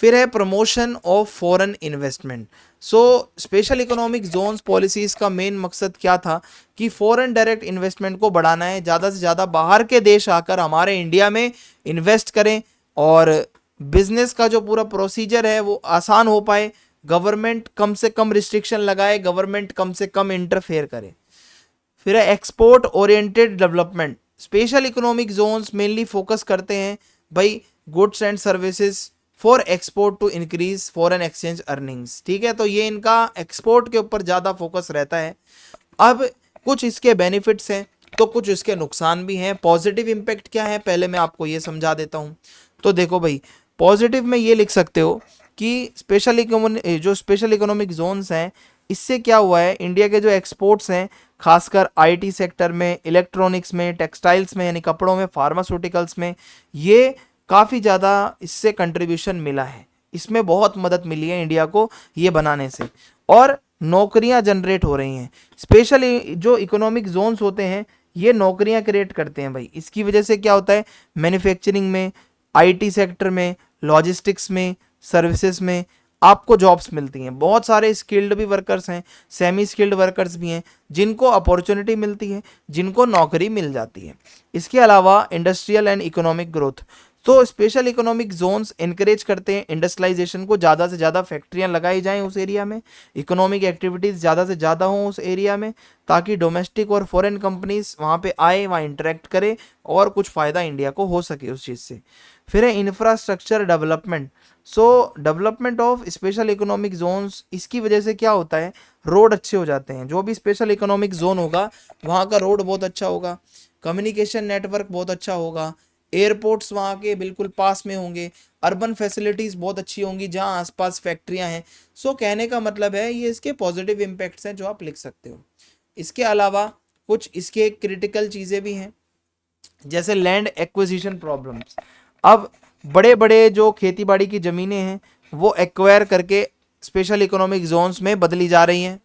फिर है promotion of foreign investment. So special economic Jones policies का मेन मकसद क्या था कि फॉरेन डायरेक्ट इन्वेस्टमेंट को बढ़ाना है, ज़्यादा से ज़्यादा बाहर के देश आकर हमारे इंडिया में इन्वेस्ट करें और बिजनेस का जो पूरा प्रोसीजर है वो आसान हो पाए, गवर्नमेंट कम से कम रिस्ट्रिक्शन लगाए, गवर्नमेंट कम से कम इंटरफेयर करे। फिर है export oriented development. Special economic zones mainly focus करते हैं भाई goods and services for export to increase foreign exchange earnings. ठीक है, तो ये इनका एक्सपोर्ट के ऊपर ज़्यादा फोकस रहता है। अब कुछ इसके बेनिफिट्स हैं तो कुछ इसके नुकसान भी हैं। पॉजिटिव इम्पैक्ट क्या है पहले मैं आपको ये समझा देता हूँ। तो देखो भाई, पॉजिटिव में ये लिख सकते हो कि स्पेशल इकोनॉमिक जोन्स हैं, इससे क्या हुआ है, इंडिया के जो एक्सपोर्ट्स हैं खासकर आईटी सेक्टर में, इलेक्ट्रॉनिक्स में, टेक्सटाइल्स में यानी कपड़ों में, फार्मास्यूटिकल्स में, ये काफ़ी ज़्यादा इससे कंट्रीब्यूशन मिला है, इसमें बहुत मदद मिली है इंडिया को ये बनाने से, और नौकरियां जनरेट हो रही हैं। स्पेशली जो इकोनॉमिक जोन्स होते हैं ये नौकरियां क्रिएट करते हैं भाई। इसकी वजह से क्या होता है, मैन्युफैक्चरिंग में, आईटी सेक्टर में, लॉजिस्टिक्स में, सर्विसेज में आपको जॉब्स मिलती हैं। बहुत सारे स्किल्ड भी वर्कर्स हैं, सेमी स्किल्ड वर्कर्स भी हैं जिनको अपॉर्चुनिटी मिलती है, जिनको नौकरी मिल जाती है। इसके अलावा इंडस्ट्रियल एंड इकोनॉमिक ग्रोथ, तो स्पेशल इकोनॉमिक जोन्स इनकरेज करते हैं इंडस्ट्रियलाइजेशन को, ज़्यादा से ज़्यादा फैक्ट्रियाँ लगाई जाएं उस एरिया में, इकोनॉमिक एक्टिविटीज़ ज़्यादा से ज़्यादा हों उस एरिया में, ताकि डोमेस्टिक और फॉरेन कंपनीज वहाँ पे आए, वहाँ इंटरेक्ट करें और कुछ फ़ायदा इंडिया को हो सके उस चीज़ से। फिर है infrastructure development. So development of special economic Jones, इसकी वजह से क्या होता है, रोड अच्छे हो जाते हैं। जो भी स्पेशल इकोनॉमिक जोन होगा वहाँ का रोड बहुत अच्छा होगा, कम्युनिकेशन नेटवर्क बहुत अच्छा होगा, एयरपोर्ट्स वहाँ के बिल्कुल पास में होंगे, अर्बन फैसिलिटीज़ बहुत अच्छी होंगी जहाँ आसपास फैक्ट्रियाँ हैं। सो कहने का मतलब है ये इसके पॉजिटिव इम्पैक्ट्स हैं जो आप लिख सकते हो। इसके अलावा कुछ इसके क्रिटिकल चीज़ें भी हैं जैसे लैंड एक्विजिशन प्रॉब्लम्स। अब बड़े बड़े जो खेती बाड़ी की ज़मीनें हैं वो एक्वायर करके स्पेशल इकोनॉमिक जोन्स में बदली जा रही हैं।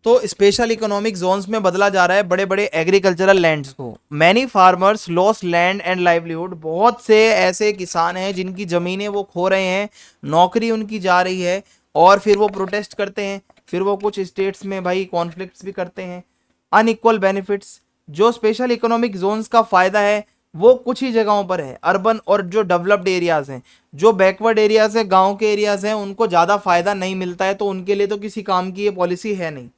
तो स्पेशल इकोनॉमिक जोन्स में बदला जा रहा है बड़े बड़े एग्रीकल्चरल लैंड्स को। Many farmers loss land and livelihood, बहुत से ऐसे किसान हैं जिनकी ज़मीनें वो खो रहे हैं, नौकरी उनकी जा रही है, और फिर वो प्रोटेस्ट करते हैं, फिर वो कुछ स्टेट्स में भाई कॉन्फ्लिक्ट्स भी करते हैं। अनइक्वल बेनिफिट्स, जो स्पेशल इकोनॉमिक जोन्स का फ़ायदा है वो कुछ ही जगहों पर है, अर्बन और जो डेवलप्ड एरियाज़ हैं, जो बैकवर्ड एरियाज़ हैं, गाँव के एरियाज़ हैं, उनको ज़्यादा फ़ायदा नहीं मिलता है, तो उनके लिए तो किसी काम की ये पॉलिसी है नहीं।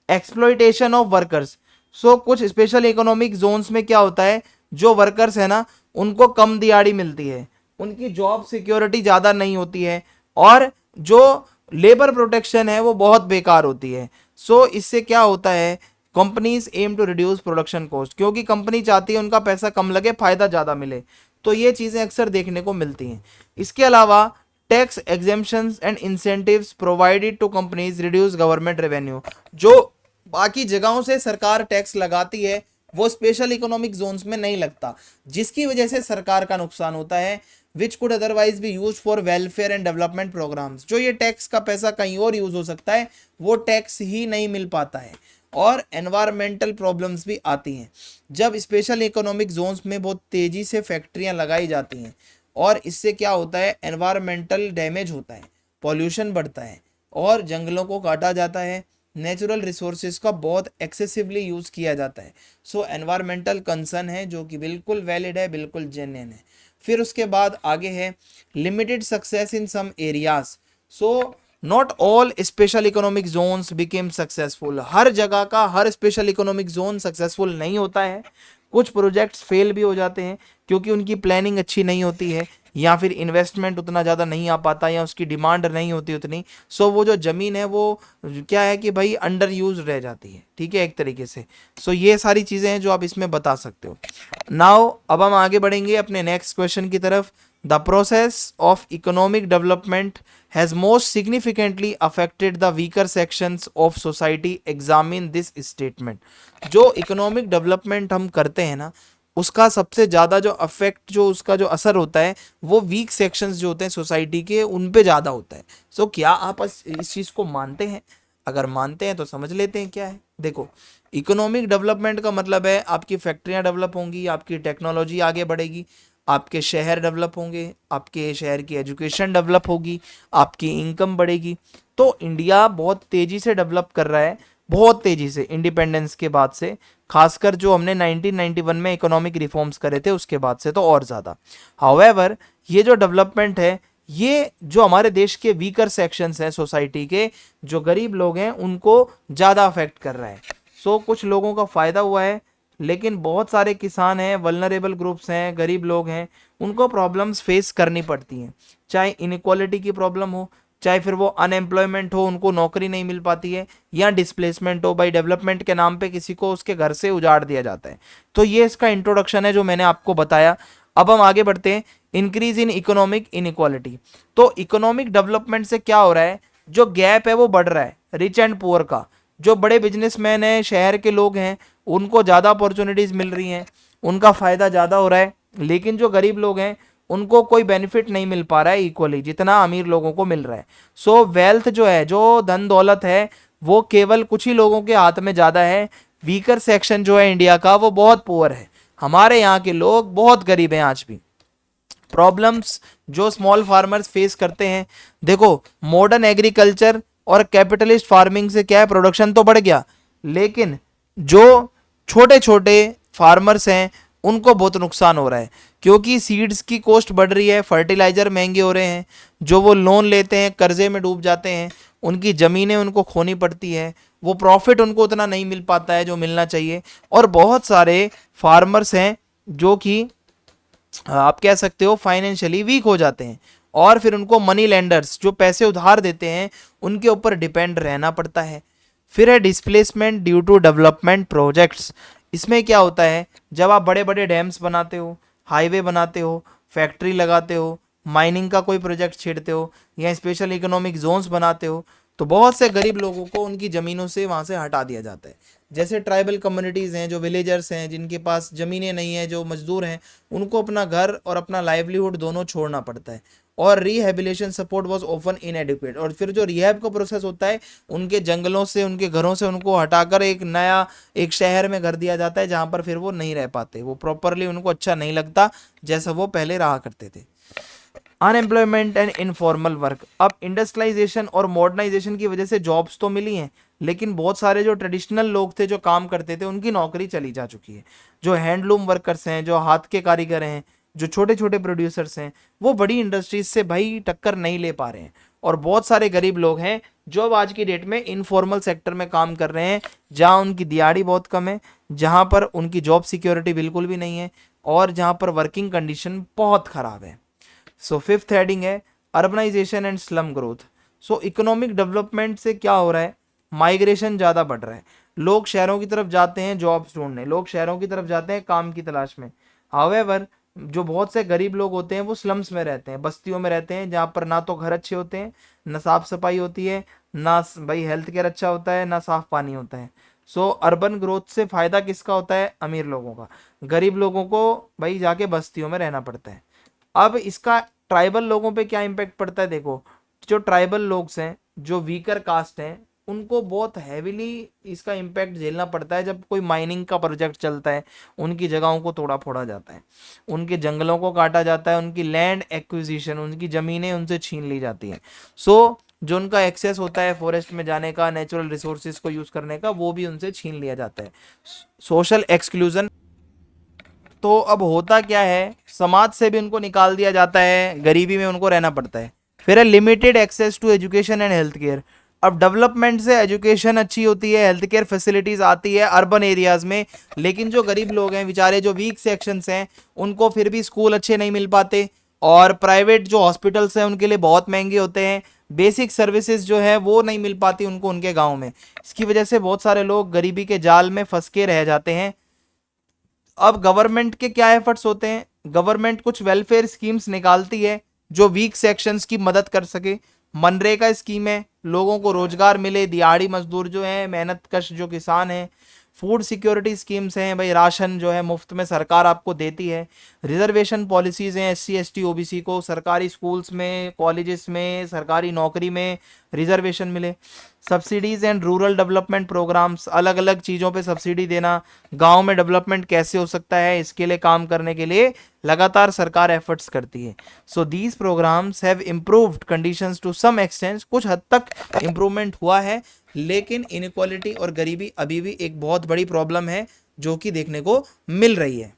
एक्सप्लॉइटेशन ऑफ वर्कर्स, सो कुछ स्पेशल इकोनॉमिक जोन्स में क्या होता है, जो वर्कर्स है ना उनको कम दिहाड़ी मिलती है, उनकी जॉब सिक्योरिटी ज़्यादा नहीं होती है, और जो लेबर प्रोटेक्शन है वो बहुत बेकार होती है। सो इससे क्या होता है, companies aim to reduce production cost, क्योंकि कंपनी चाहती है उनका पैसा कम लगे, फ़ायदा ज़्यादा मिले, तो ये चीज़ें अक्सर देखने को मिलती हैं। इसके अलावा tax exemptions and incentives provided to companies reduce government revenue, जो बाकी जगहों से सरकार टैक्स लगाती है वो स्पेशल इकोनॉमिक जोन्स में नहीं लगता, जिसकी वजह से सरकार का नुकसान होता है, which could otherwise be use for welfare and development programmes. जो ये टैक्स का पैसा कहीं और यूज हो सकता है वो टैक्स ही नहीं मिल पाता है, और एनवायरमेंटल प्रॉब्लम्स भी आती हैं जब स्पेशल इकोनॉमिक जोन्स में बहुत तेज़ी से फैक्ट्रियाँ लगाई जाती हैं, और इससे क्या होता है, एनवायरमेंटल डैमेज होता है, पॉल्यूशन बढ़ता है, और जंगलों को काटा जाता है, नेचुरल रिसोर्सेज का बहुत एक्सेसिवली यूज़ किया जाता है। सो एनवायरमेंटल कंसर्न है जो कि बिल्कुल वैलिड है, बिल्कुल जेन्युइन है। फिर उसके बाद आगे है limited success in some areas. So not all special economic zones became successful, हर जगह का हर स्पेशल इकोनॉमिक जोन सक्सेसफुल नहीं होता है, कुछ प्रोजेक्ट्स फेल भी हो जाते हैं क्योंकि उनकी प्लानिंग अच्छी नहीं होती है, या फिर इन्वेस्टमेंट उतना ज़्यादा नहीं आ पाता, या उसकी डिमांड नहीं होती उतनी। सो वो जो ज़मीन है वो क्या है कि भाई अंडर यूज रह जाती है, ठीक है, एक तरीके से। सो ये सारी चीज़ें हैं जो आप इसमें बता सकते हो। नाउ अब हम आगे बढ़ेंगे अपने नेक्स्ट क्वेश्चन की तरफ। The process of economic development has most significantly affected the weaker sections of society, examine this statement. जो इकोनॉमिक डेवलपमेंट हम करते हैं ना उसका सबसे ज़्यादा जो अफेक्ट, जो उसका जो असर होता है वो वीक सेक्शंस जो होते हैं सोसाइटी के, उन पे ज़्यादा होता है। सो क्या आप इस चीज़ को मानते हैं? अगर मानते हैं तो समझ लेते हैं क्या है। देखो, इकोनॉमिक डेवलपमेंट का मतलब है आपकी फैक्ट्रियाँ डेवलप होंगी, आपकी टेक्नोलॉजी आगे बढ़ेगी, आपके शहर डेवलप होंगे, आपके शहर की एजुकेशन डेवलप होगी, आपकी इनकम बढ़ेगी। तो इंडिया बहुत तेज़ी से डेवलप कर रहा है, बहुत तेज़ी से, इंडिपेंडेंस के बाद से, खासकर जो हमने 1991 में इकोनॉमिक रिफॉर्म्स करे थे उसके बाद से तो और ज़्यादा। हाउएवर, ये जो डेवलपमेंट है, ये जो हमारे देश के वीकर सेक्शंस हैं सोसाइटी के, जो गरीब लोग हैं, उनको ज़्यादा अफेक्ट कर रहा है। सो कुछ लोगों का फ़ायदा हुआ है, लेकिन बहुत सारे किसान हैं, वल्नरेबल ग्रुप्स हैं, गरीब लोग हैं, उनको प्रॉब्लम्स फेस करनी पड़ती हैं। चाहे इनक्वालिटी की प्रॉब्लम हो, चाहे फिर वो अनएम्प्लॉयमेंट हो, उनको नौकरी नहीं मिल पाती है, या डिस्प्लेसमेंट हो, भाई डेवलपमेंट के नाम पे किसी को उसके घर से उजाड़ दिया जाता है। तो ये इसका इंट्रोडक्शन है जो मैंने आपको बताया। अब हम आगे बढ़ते हैं। Increase in economic inequality. तो इकोनॉमिक डेवलपमेंट से क्या हो रहा है, जो गैप है वो बढ़ रहा है रिच एंड पुअर का। जो बड़े बिजनेसमैन हैं, शहर के लोग हैं, उनको ज़्यादा अपॉर्चुनिटीज़ मिल रही हैं, उनका फ़ायदा ज़्यादा हो रहा है, लेकिन जो गरीब लोग हैं उनको कोई बेनिफिट नहीं मिल पा रहा है इक्वली जितना अमीर लोगों को मिल रहा है। सो वेल्थ जो है, जो धन दौलत है, वो केवल कुछ ही लोगों के हाथ में ज़्यादा है। वीकर सेक्शन जो है इंडिया का, वो बहुत पुअर है। हमारे यहाँ के लोग बहुत गरीब हैं आज भी। प्रॉब्लम्स जो स्मॉल फार्मर्स फेस करते हैं, देखो, मॉडर्न एग्रीकल्चर और कैपिटलिस्ट फार्मिंग से क्या है, प्रोडक्शन तो बढ़ गया, लेकिन जो छोटे छोटे फार्मर्स हैं उनको बहुत नुकसान हो रहा है, क्योंकि सीड्स की कॉस्ट बढ़ रही है, फर्टिलाइज़र महंगे हो रहे हैं, जो वो लोन लेते हैं कर्जे में डूब जाते हैं, उनकी ज़मीनें उनको खोनी पड़ती है, वो प्रॉफिट उनको उतना नहीं मिल पाता है जो मिलना चाहिए। और बहुत सारे फार्मर्स हैं जो कि आप कह सकते हो फाइनेंशियली वीक हो जाते हैं, और फिर उनको मनी लेंडर्स जो पैसे उधार देते हैं उनके ऊपर डिपेंड रहना पड़ता है। फिर है displacement due to development projects. इसमें क्या होता है, जब आप बड़े बड़े डैम्स बनाते हो, हाईवे बनाते हो, फैक्ट्री लगाते हो, माइनिंग का कोई प्रोजेक्ट छेड़ते हो, या स्पेशल इकोनॉमिक जोन्स बनाते हो, तो बहुत से गरीब लोगों को उनकी ज़मीनों से वहाँ से हटा दिया जाता है। जैसे ट्राइबल कम्युनिटीज़ हैं, जो विलेजर्स हैं, जिनके पास ज़मीनें नहीं हैं, जो मजदूर हैं, उनको अपना घर और अपना लाइवलीहुड दोनों छोड़ना पड़ता है। और रिहेबिलिटेशन सपोर्ट वाज ऑफन इनएडिक्वेट। और फिर जो रिहैब का प्रोसेस होता है, उनके जंगलों से, उनके घरों से उनको हटाकर एक नया, एक शहर में घर दिया जाता है, जहाँ पर फिर वो नहीं रह पाते, वो प्रॉपरली उनको अच्छा नहीं लगता जैसा वो पहले रहा करते थे। Unemployment and informal work. अब इंडस्ट्रियलाइजेशन और मॉडर्नाइजेशन की वजह से जॉब्स तो मिली हैं, लेकिन बहुत सारे जो ट्रेडिशनल लोग थे जो काम करते थे, उनकी नौकरी चली जा चुकी है। जो हैंडलूम वर्कर्स हैं, जो हाथ के कारीगर हैं, जो छोटे छोटे प्रोड्यूसर्स हैं, वो बड़ी इंडस्ट्रीज से भाई टक्कर नहीं ले पा रहे हैं। और बहुत सारे गरीब लोग हैं जो अब आज की डेट में इनफॉर्मल सेक्टर में काम कर रहे हैं, जहाँ उनकी दिहाड़ी बहुत कम है, जहाँ पर उनकी जॉब सिक्योरिटी बिल्कुल भी नहीं है, और जहाँ पर वर्किंग कंडीशन बहुत ख़राब है। सो फिफ्थ हेडिंग है urbanisation and slum growth. So economic development से क्या हो रहा है, माइग्रेशन ज़्यादा बढ़ रहा है। लोग शहरों की तरफ जाते हैं जॉब्स ढूंढने, लोग शहरों की तरफ जाते हैं काम की तलाश में। हावेवर, जो बहुत से गरीब लोग होते हैं वो स्लम्स में रहते हैं, बस्तियों में रहते हैं, जहाँ पर ना तो घर अच्छे होते हैं, ना साफ सफाई होती है, ना भाई हेल्थ केयर अच्छा होता है, ना साफ पानी होता है। सो अर्बन ग्रोथ से फ़ायदा किसका होता है, अमीर लोगों का। गरीब लोगों को भाई जाके बस्तियों में रहना पड़ता है। अब इसका ट्राइबल लोगों पे क्या इम्पेक्ट पड़ता है, देखो, जो ट्राइबल लोग हैं, जो वीकर कास्ट हैं, उनको बहुत हैविली इसका इम्पैक्ट झेलना पड़ता है जब कोई माइनिंग का प्रोजेक्ट चलता है। उनकी जगहों को तोड़ा फोड़ा जाता है, उनके जंगलों को काटा जाता है, उनकी लैंड एक्विजिशन, उनकी ज़मीनें उनसे छीन ली जाती हैं। सो जो उनका एक्सेस होता है फॉरेस्ट में जाने का, नेचुरल रिसोर्सेज को यूज़ करने का, वो भी उनसे छीन लिया जाता है। Social exclusion. तो अब होता क्या है, समाज से भी उनको निकाल दिया जाता है, गरीबी में उनको रहना पड़ता है। फिर है limited access to education and health care. अब डेवलपमेंट से एजुकेशन अच्छी होती है, हेल्थ केयर फैसिलिटीज़ आती है अर्बन एरियाज़ में, लेकिन जो गरीब लोग हैं बेचारे, जो वीक सेक्शंस हैं, उनको फिर भी स्कूल अच्छे नहीं मिल पाते, और प्राइवेट जो हॉस्पिटल्स हैं उनके लिए बहुत महंगे होते हैं, बेसिक सर्विसेज जो है वो नहीं मिल पाती उनको उनके गाँव में। इसकी वजह से बहुत सारे लोग गरीबी के जाल में फंस के रह जाते हैं। अब गवर्नमेंट के क्या एफर्ट्स होते हैं, गवर्नमेंट कुछ वेलफेयर स्कीम्स निकालती है जो वीक सेक्शंस की मदद कर सके। मनरेगा स्कीम है, लोगों को रोजगार मिले, दिहाड़ी मजदूर जो है, मेहनत कश जो किसान हैं। फूड सिक्योरिटी स्कीम्स हैं, भाई राशन जो है मुफ्त में सरकार आपको देती है। रिजर्वेशन पॉलिसीज हैं, एससी एसटी ओबीसी को सरकारी स्कूल्स में, कॉलेजेस में, सरकारी नौकरी में रिजर्वेशन मिले। Subsidies and rural development programmes, अलग अलग चीज़ों पे सब्सिडी देना, गांव में डेवलपमेंट कैसे हो सकता है इसके लिए काम करने के लिए लगातार सरकार एफर्ट्स करती है। So these programmes have improved conditions to some extent, कुछ हद तक इम्प्रूवमेंट हुआ है, लेकिन इनक्वालिटी और गरीबी अभी भी एक बहुत बड़ी प्रॉब्लम है जो कि देखने को मिल रही है।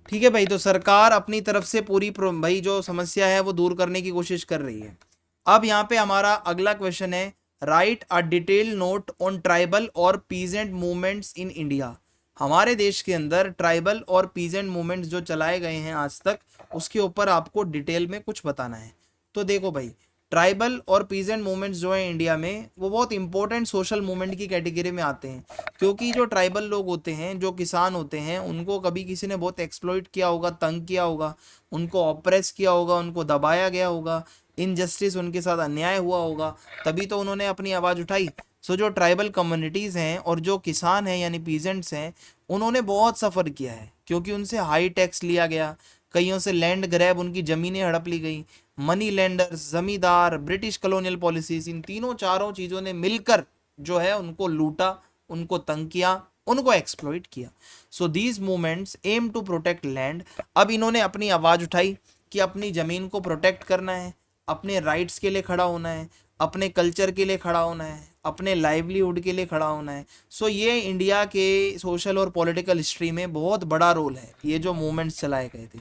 ठीक है भाई, तो सरकार अपनी तरफ से पूरी भाई जो समस्या है वो दूर करने की कोशिश कर रही है। अब यहाँ पे हमारा अगला क्वेश्चन है, right a detail note on tribal और पीजेंट मूवमेंट्स इन इंडिया। हमारे देश के अंदर ट्राइबल और पीजेंट मूवमेंट्स जो चलाए गए हैं आज तक, उसके ऊपर आपको डिटेल में कुछ बताना है। तो देखो भाई, ट्राइबल और पीजेंट मूवमेंट्स जो है इंडिया में, वो बहुत इंपॉर्टेंट सोशल मूवमेंट की कैटेगरी में आते हैं, क्योंकि जो ट्राइबल लोग होते हैं, जो किसान होते हैं, उनको कभी किसी ने बहुत एक्सप्लॉइट किया होगा, तंग किया होगा, उनको ऑप्रेस किया होगा, उनको दबाया गया होगा, इनजस्टिस उनके साथ अन्याय हुआ होगा, तभी तो उन्होंने अपनी आवाज़ उठाई। सो जो ट्राइबल कम्युनिटीज़ हैं और जो किसान हैं यानी पीजेंट्स हैं, उन्होंने बहुत सफ़र किया है, क्योंकि उनसे हाई टैक्स लिया गया, कईयों से लैंड ग्रैब, उनकी ज़मीनें हड़प ली गई, मनी लेंडर्स, जमींदार, ब्रिटिश कॉलोनियल पॉलिसीज, इन तीनों चारों चीज़ों ने मिलकर जो है उनको लूटा, उनको तंग किया, उनको एक्सप्लॉइट किया। So these movements aim to protect land. अब इन्होंने अपनी आवाज़ उठाई कि अपनी ज़मीन को प्रोटेक्ट करना है, अपने राइट्स के लिए खड़ा होना है, अपने कल्चर के लिए खड़ा होना है, अपने लाइवलीहुड के लिए खड़ा होना है। सो ये इंडिया के सोशल और पॉलिटिकल हिस्ट्री में बहुत बड़ा रोल है, ये जो मूवमेंट्स चलाए गए थे।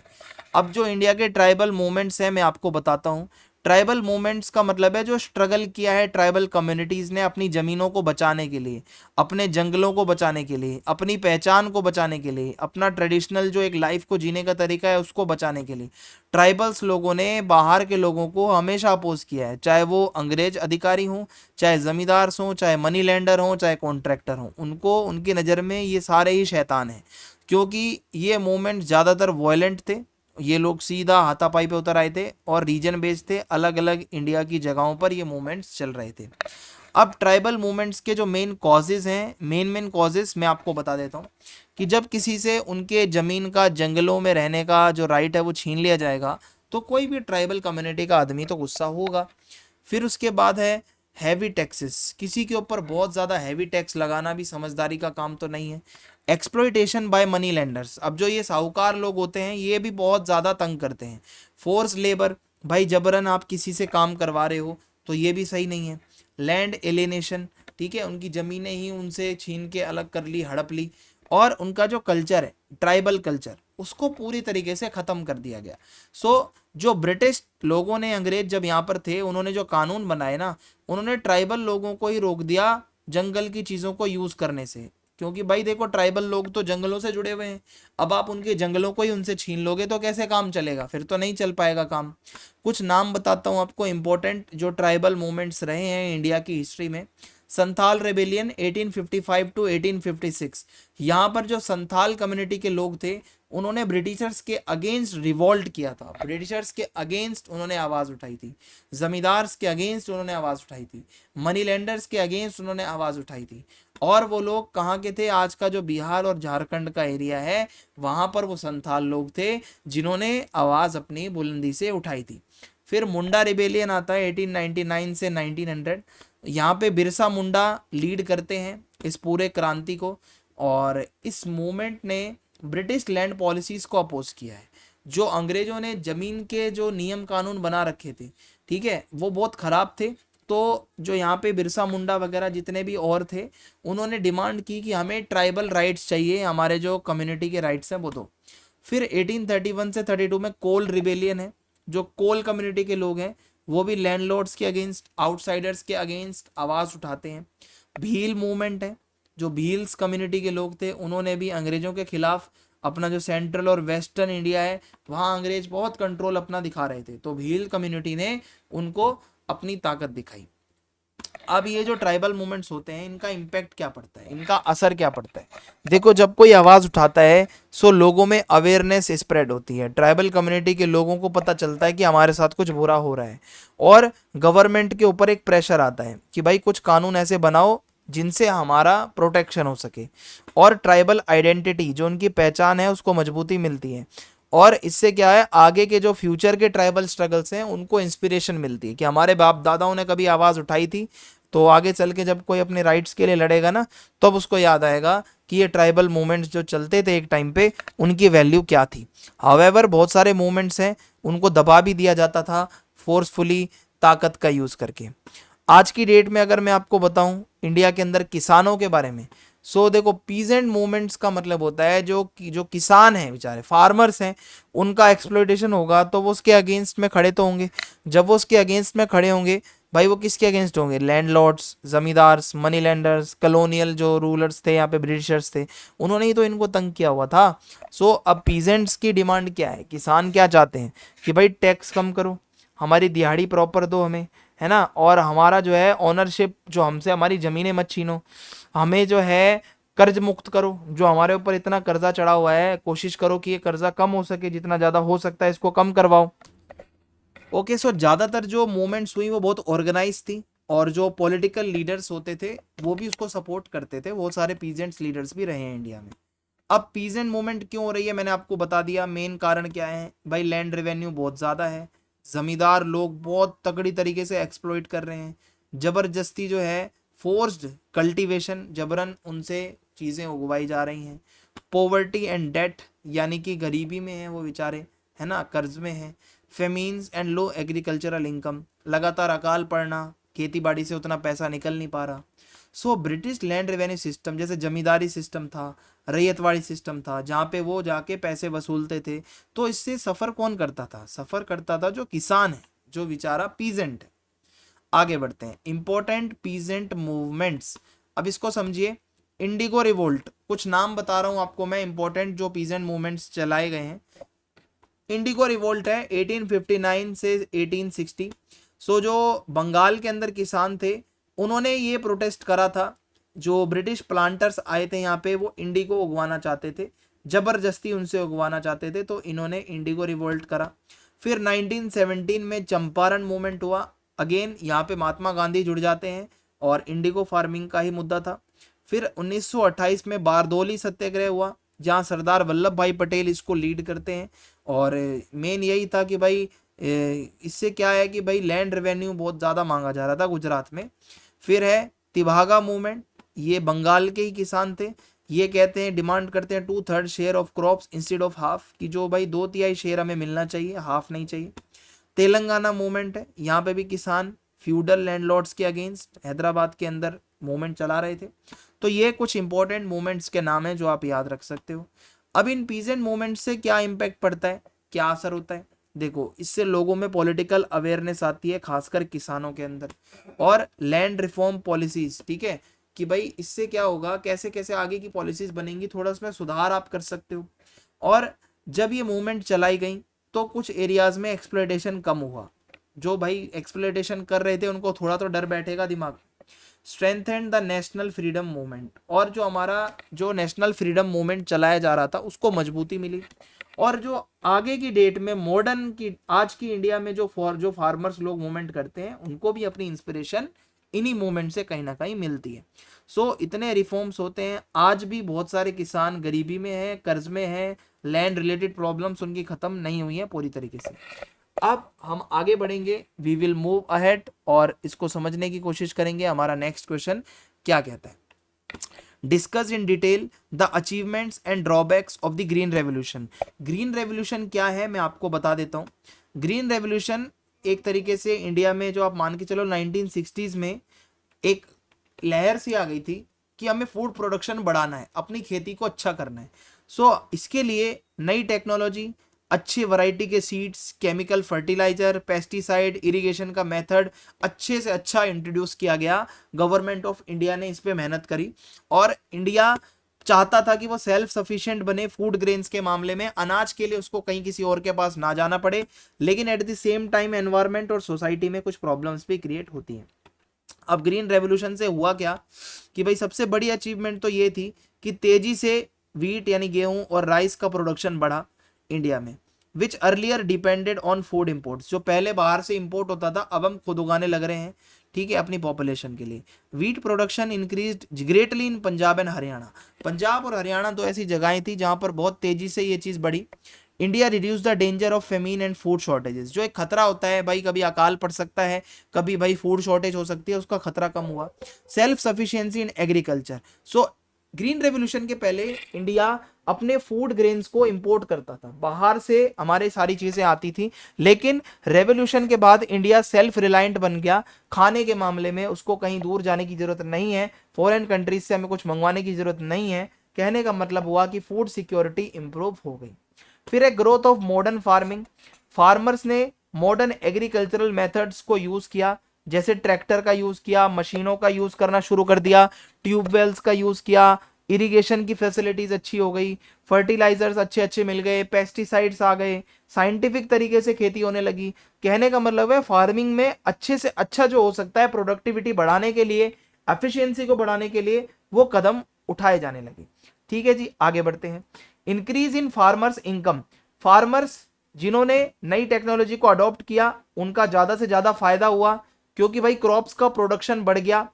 अब जो इंडिया के ट्राइबल मूवमेंट्स हैं, मैं आपको बताता हूँ। ट्राइबल मूवमेंट्स का मतलब है जो स्ट्रगल किया है ट्राइबल कम्युनिटीज़ ने अपनी ज़मीनों को बचाने के लिए, अपने जंगलों को बचाने के लिए, अपनी पहचान को बचाने के लिए, अपना ट्रेडिशनल जो एक लाइफ को जीने का तरीका है उसको बचाने के लिए। ट्राइबल्स लोगों ने बाहर के लोगों को हमेशा अपोज किया है, चाहे वो अंग्रेज अधिकारी हों, चाहे ज़मींदार हों, चाहे मनी लेंडर हों, चाहे कॉन्ट्रैक्टर हों, उनको उनकी नज़र में ये सारे ही शैतान हैं, क्योंकि ये मूवमेंट ज़्यादातर वॉयलेंट थे। ये लोग सीधा हाथापाई पे उतर आए थे और रीजन बेस्ड थे, अलग अलग इंडिया की जगहों पर ये मूवमेंट्स चल रहे थे। अब ट्राइबल मूवमेंट्स के जो मेन कॉजेज़ हैं, मेन कॉजेज़ मैं आपको बता देता हूँ कि जब किसी से उनके ज़मीन का, जंगलों में रहने का जो राइट है वो छीन लिया जाएगा, तो कोई भी ट्राइबल कम्युनिटी का आदमी तो गुस्सा होगा। फिर उसके बाद है हैवी टैक्सेस, किसी के ऊपर बहुत ज़्यादा हैवी टैक्स लगाना भी समझदारी का काम तो नहीं है। एक्सप्लॉइटेशन बाय मनी लेंडर्स, अब जो ये साहूकार लोग होते हैं ये भी बहुत ज़्यादा तंग करते हैं। फोर्स लेबर, भाई जबरन आप किसी से काम करवा रहे हो तो ये भी सही नहीं है। लैंड एलिनेशन, ठीक है, उनकी ज़मीनें ही उनसे छीन के अलग कर ली, हड़प ली, और उनका जो कल्चर है, ट्राइबल कल्चर, उसको पूरी तरीके से ख़त्म कर दिया गया। सो जो ब्रिटिश लोगों ने, अंग्रेज जब यहाँ पर थे, उन्होंने जो कानून बनाए ना, उन्होंने ट्राइबल लोगों को ही रोक दिया जंगल की चीज़ों को यूज़ करने से, क्योंकि भाई देखो ट्राइबल लोग तो जंगलों से जुड़े हुए हैं, अब आप उनके जंगलों को ही उनसे छीन लोगे तो कैसे काम चलेगा, फिर तो नहीं चल पाएगा काम। कुछ नाम बताता हूँ आपको इंपॉर्टेंट जो ट्राइबल मूवमेंट्स रहे हैं इंडिया की हिस्ट्री में। संथाल रेबेलियन 1855 टू 1856, यहाँ पर जो संथाल कम्युनिटी के लोग थे, उन्होंने ब्रिटिशर्स के अगेंस्ट रिवॉल्ट किया था, ब्रिटिशर्स के अगेंस्ट उन्होंने आवाज़ उठाई थी, जमींदार्स के अगेंस्ट उन्होंने आवाज़ उठाई थी, मनी लेंडर्स के अगेंस्ट उन्होंने आवाज़ उठाई थी। और वो लोग कहाँ के थे, आज का जो बिहार और झारखंड का एरिया है, वहाँ पर वो संथाल लोग थे जिन्होंने आवाज़ अपनी बुलंदी से उठाई थी। फिर मुंडा रिबेलियन आता है 1899 से 1900, यहाँ पे बिरसा मुंडा लीड करते हैं इस पूरे क्रांति को, और इस मूवमेंट ने ब्रिटिश लैंड पॉलिसीज़ को अपोज किया है। जो अंग्रेजों ने ज़मीन के जो नियम कानून बना रखे थे, ठीक है, वो बहुत ख़राब थे। तो जो यहाँ पे बिरसा मुंडा वगैरह जितने भी और थे, उन्होंने डिमांड की कि हमें ट्राइबल राइट्स चाहिए, हमारे जो कम्युनिटी के राइट्स हैं वो दो। फिर 1831 से 32 में कोल रिबेलियन है, जो कोल कम्युनिटी के लोग हैं वो भी लैंडलॉर्ड्स के अगेंस्ट, आउटसाइडर्स के अगेंस्ट आवाज़ उठाते हैं। भील मूवमेंट है, जो भील्स कम्युनिटी के लोग थे, उन्होंने भी अंग्रेज़ों के खिलाफ, अपना जो सेंट्रल और वेस्टर्न इंडिया है वहाँ अंग्रेज बहुत कंट्रोल अपना दिखा रहे थे, तो भील कम्युनिटी ने उनको अपनी ताकत दिखाई। अब ये जो ट्राइबल मूवमेंट्स होते हैं, इनका इम्पैक्ट क्या पड़ता है, इनका असर क्या पड़ता है। देखो, जब कोई आवाज़ उठाता है सो लोगों में अवेयरनेस स्प्रेड होती है, ट्राइबल कम्युनिटी के लोगों को पता चलता है कि हमारे साथ कुछ बुरा हो रहा है, और गवर्नमेंट के ऊपर एक प्रेशर आता है कि भाई कुछ कानून ऐसे बनाओ जिनसे हमारा प्रोटेक्शन हो सके, और ट्राइबल आइडेंटिटी जो उनकी पहचान है उसको मजबूती मिलती है, और इससे क्या है आगे के जो फ्यूचर के ट्राइबल स्ट्रगल्स हैं उनको इंस्पिरेशन मिलती है कि हमारे बाप दादाओं ने कभी आवाज़ उठाई थी, तो आगे चल के जब कोई अपने राइट्स के लिए लड़ेगा ना, तब उसको याद आएगा कि ये ट्राइबल मूवमेंट्स जो चलते थे एक टाइम पे उनकी वैल्यू क्या थी। हावेवर बहुत सारे मूवमेंट्स हैं उनको दबा भी दिया जाता था फोर्सफुली, ताकत का यूज़ करके। आज की डेट में अगर मैं आपको बताऊं इंडिया के अंदर किसानों के बारे में, सो देखो पीजेंट मूवमेंट्स का मतलब होता है जो किसान हैं बेचारे फार्मर्स हैं, उनका एक्सप्लॉइटेशन होगा तो वो उसके अगेंस्ट में खड़े तो होंगे। जब वो उसके अगेंस्ट में खड़े होंगे भाई, वो किसके अगेंस्ट होंगे? Landlords, zamindars, money landers, colonial जो रूलर्स थे यहाँ पे ब्रिटिशर्स थे, उन्होंने ही तो इनको तंग किया हुआ था। सो अब पीजेंट्स की डिमांड क्या है, किसान क्या चाहते हैं कि भाई टैक्स कम करो, हमारी दिहाड़ी प्रॉपर दो हमें, है ना, और हमारा जो है ओनरशिप, जो हमसे हमारी ज़मीनें मत छीनो, हमें जो है कर्ज मुक्त करो, जो हमारे ऊपर इतना कर्जा चढ़ा हुआ है कोशिश करो कि ये कर्जा कम हो सके, जितना ज़्यादा हो सकता है इसको कम करवाओ। ओके, सो ज़्यादातर जो मूवमेंट्स हुई वो बहुत ऑर्गेनाइज थी, और जो पॉलिटिकल लीडर्स होते थे वो भी उसको सपोर्ट करते थे, बहुत सारे पीजेंट्स लीडर्स भी रहे हैं इंडिया में। अब पीजेंट मूवमेंट क्यों हो रही है मैंने आपको बता दिया, मेन कारण क्या है भाई, लैंड रेवेन्यू बहुत ज़्यादा है, ज़मींदार लोग बहुत तगड़ी तरीके से एक्सप्लॉइट कर रहे हैं, ज़बरदस्ती जो है फोर्स्ड कल्टीवेशन, जबरन उनसे चीज़ें उगवाई जा रही हैं। पोवर्टी एंड डेट, यानी कि गरीबी में है वो बेचारे, है ना, कर्ज में है। फेमीन्स एंड लो एग्रीकल्चरल इनकम, लगातार अकाल पड़ना, खेती बाड़ी से उतना पैसा निकल नहीं पा रहा। So British land revenue system, जैसे जमींदारी सिस्टम था, रैयतवाड़ी सिस्टम था, जहाँ पे वो जाके पैसे वसूलते थे, तो इससे सफ़र कौन करता था? सफ़र करता था जो किसान है, जो बेचारा पीजेंट है। आगे बढ़ते हैं, इंपॉर्टेंट पीजेंट मूवमेंट्स, अब इसको समझिए। इंडिगो रिवोल्ट, कुछ नाम बता रहा हूँ आपको मैं, इंपॉर्टेंट जो पीजेंट मूवमेंट्स चलाए गए हैं। इंडिगो रिवोल्ट है 1859 से 1860। सो जो बंगाल के अंदर किसान थे उन्होंने ये प्रोटेस्ट करा था, जो ब्रिटिश प्लांटर्स आए थे यहाँ पे वो इंडिगो उगवाना चाहते थे, जबरदस्ती उनसे उगवाना चाहते थे, तो इन्होंने इंडिगो रिवोल्ट करा। फिर 1917 में चंपारण मूवमेंट हुआ, अगेन यहाँ पे महात्मा गांधी जुड़ जाते हैं और इंडिगो फार्मिंग का ही मुद्दा था। फिर 1928 में बारदोली सत्याग्रह हुआ, जहाँ सरदार वल्लभ भाई पटेल इसको लीड करते हैं, और मेन यही था कि भाई इससे क्या है कि भाई लैंड रेवेन्यू बहुत ज़्यादा मांगा जा रहा था गुजरात में। फिर है तिभागा मूवमेंट, ये बंगाल के ही किसान थे, ये कहते हैं डिमांड करते हैं 2/3 share of crops instead of half, कि जो भाई 2/3 शेयर हमें मिलना चाहिए, हाफ नहीं चाहिए। तेलंगाना मूवमेंट है, यहाँ पे भी किसान फ्यूडल लैंडलॉर्ड्स के अगेंस्ट हैदराबाद के अंदर मूवमेंट चला रहे थे। तो ये कुछ इंपॉर्टेंट मूवमेंट्स के नाम हैं जो आप याद रख सकते हो। अब इन पीजेंट मूवमेंट से क्या इम्पैक्ट पड़ता है, क्या असर होता है? देखो, इससे लोगों में पॉलिटिकल अवेयरनेस आती है, खासकर किसानों के अंदर, और लैंड रिफॉर्म पॉलिसीज, ठीक है, कि भाई इससे क्या होगा, कैसे कैसे आगे की पॉलिसीज बनेंगी, थोड़ा उसमें सुधार आप कर सकते हो। और जब ये मूवमेंट चलाई गई तो कुछ एरियाज में एक्सप्लॉयटेशन कम हुआ, जो भाई एक्सप्लॉयटेशन कर रहे थे उनको थोड़ा तो डर बैठेगा दिमाग। Strengthened the national freedom movement, और जो हमारा जो नेशनल फ्रीडम मूवमेंट चलाया जा रहा था उसको मजबूती मिली, और जो आगे की डेट में मॉडर्न की आज की इंडिया में जो फार्मर्स लोग मूवमेंट करते हैं उनको भी अपनी इंस्पिरेशन इन्हीं मूवमेंट से कहीं ना कहीं मिलती है। सो इतने रिफॉर्म्स होते हैं, आज भी बहुत सारे किसान गरीबी में हैं, कर्ज में हैं, लैंड रिलेटेड प्रॉब्लम्स उनकी ख़त्म नहीं हुई हैं पूरी तरीके से। अब हम आगे बढ़ेंगे, वी विल मूव अहेड, और इसको समझने की कोशिश करेंगे हमारा नेक्स्ट क्वेश्चन क्या कहता है। Discuss in detail the achievements and drawbacks of the green revolution. Green revolution क्या है मैं आपको बता देता हूँ। ग्रीन रेवोल्यूशन एक तरीके से इंडिया में जो आप मान के चलो 1960s में एक लहर सी आ गई थी कि हमें फूड प्रोडक्शन बढ़ाना है, अपनी खेती को अच्छा करना है। सो इसके लिए नई टेक्नोलॉजी, अच्छी वैरायटी के seeds, chemical fertiliser, pesticide, irrigation का मेथड अच्छे से अच्छा इंट्रोड्यूस किया गया। गवर्नमेंट ऑफ इंडिया ने इस पे मेहनत करी, और इंडिया चाहता था कि वो सेल्फ सफिशिएंट बने फूड ग्रेन्स के मामले में, अनाज के लिए उसको कहीं किसी और के पास ना जाना पड़े, लेकिन at the same time environment और सोसाइटी में कुछ प्रॉब्लम्स भी क्रिएट होती हैं। अब ग्रीन रेवोल्यूशन से हुआ क्या कि भाई सबसे बड़ी अचीवमेंट तो ये थी कि तेजी से वीट यानी गेहूं और राइस का प्रोडक्शन बढ़ा इंडिया में। Which earlier depended on food imports, जो पहले बाहर से इम्पोर्ट होता था अब हम खुद उगाने लग रहे हैं, ठीक है, अपनी पॉपुलेशन के लिए। Wheat production increased greatly in Punjab and Haryana, Punjab और हरियाणा दो ऐसी जगहें थी जहां पर बहुत तेजी से ये चीज़ बढ़ी। India reduce the danger of famine and food shortages, जो एक खतरा होता है भाई, कभी अकाल पड़ सकता है, कभी भाई फूड शॉर्टेज हो सकती है, उसका खतरा कम हुआ। Self sufficiency in agriculture, so green revolution के पहले इंडिया अपने फूड ग्रेन्स को इंपोर्ट करता था, बाहर से हमारे सारी चीजें आती थी, लेकिन रेवोल्यूशन के बाद इंडिया सेल्फ रिलायंट बन गया खाने के मामले में, उसको कहीं दूर जाने की जरूरत नहीं है, फॉरेन कंट्रीज से हमें कुछ मंगवाने की जरूरत नहीं है। कहने का मतलब हुआ कि फूड सिक्योरिटी इंप्रूव हो गई। फिर एक growth of modern farming, farmers ने मॉडर्न एग्रीकल्चरल मेथड्स को यूज किया, जैसे ट्रैक्टर का यूज किया, मशीनों का यूज करना शुरू कर दिया, ट्यूबवेल्स का यूज किया, इरिगेशन की फैसिलिटीज अच्छी हो गई, फर्टिलाइजर्स अच्छे अच्छे मिल गए, पेस्टिसाइड्स आ गए, साइंटिफिक तरीके से खेती होने लगी। कहने का मतलब है फार्मिंग में अच्छे से अच्छा जो हो सकता है प्रोडक्टिविटी बढ़ाने के लिए, एफिशिएंसी को बढ़ाने के लिए, वो कदम उठाए जाने लगे। ठीक है जी, आगे बढ़ते हैं। Increase in farmers income, farmers जिन्होंने नई टेक्नोलॉजी को अडॉप्ट किया उनका ज्यादा से ज्यादा फायदा हुआ, क्योंकि भाई क्रॉप्स का प्रोडक्शन बढ़ गया,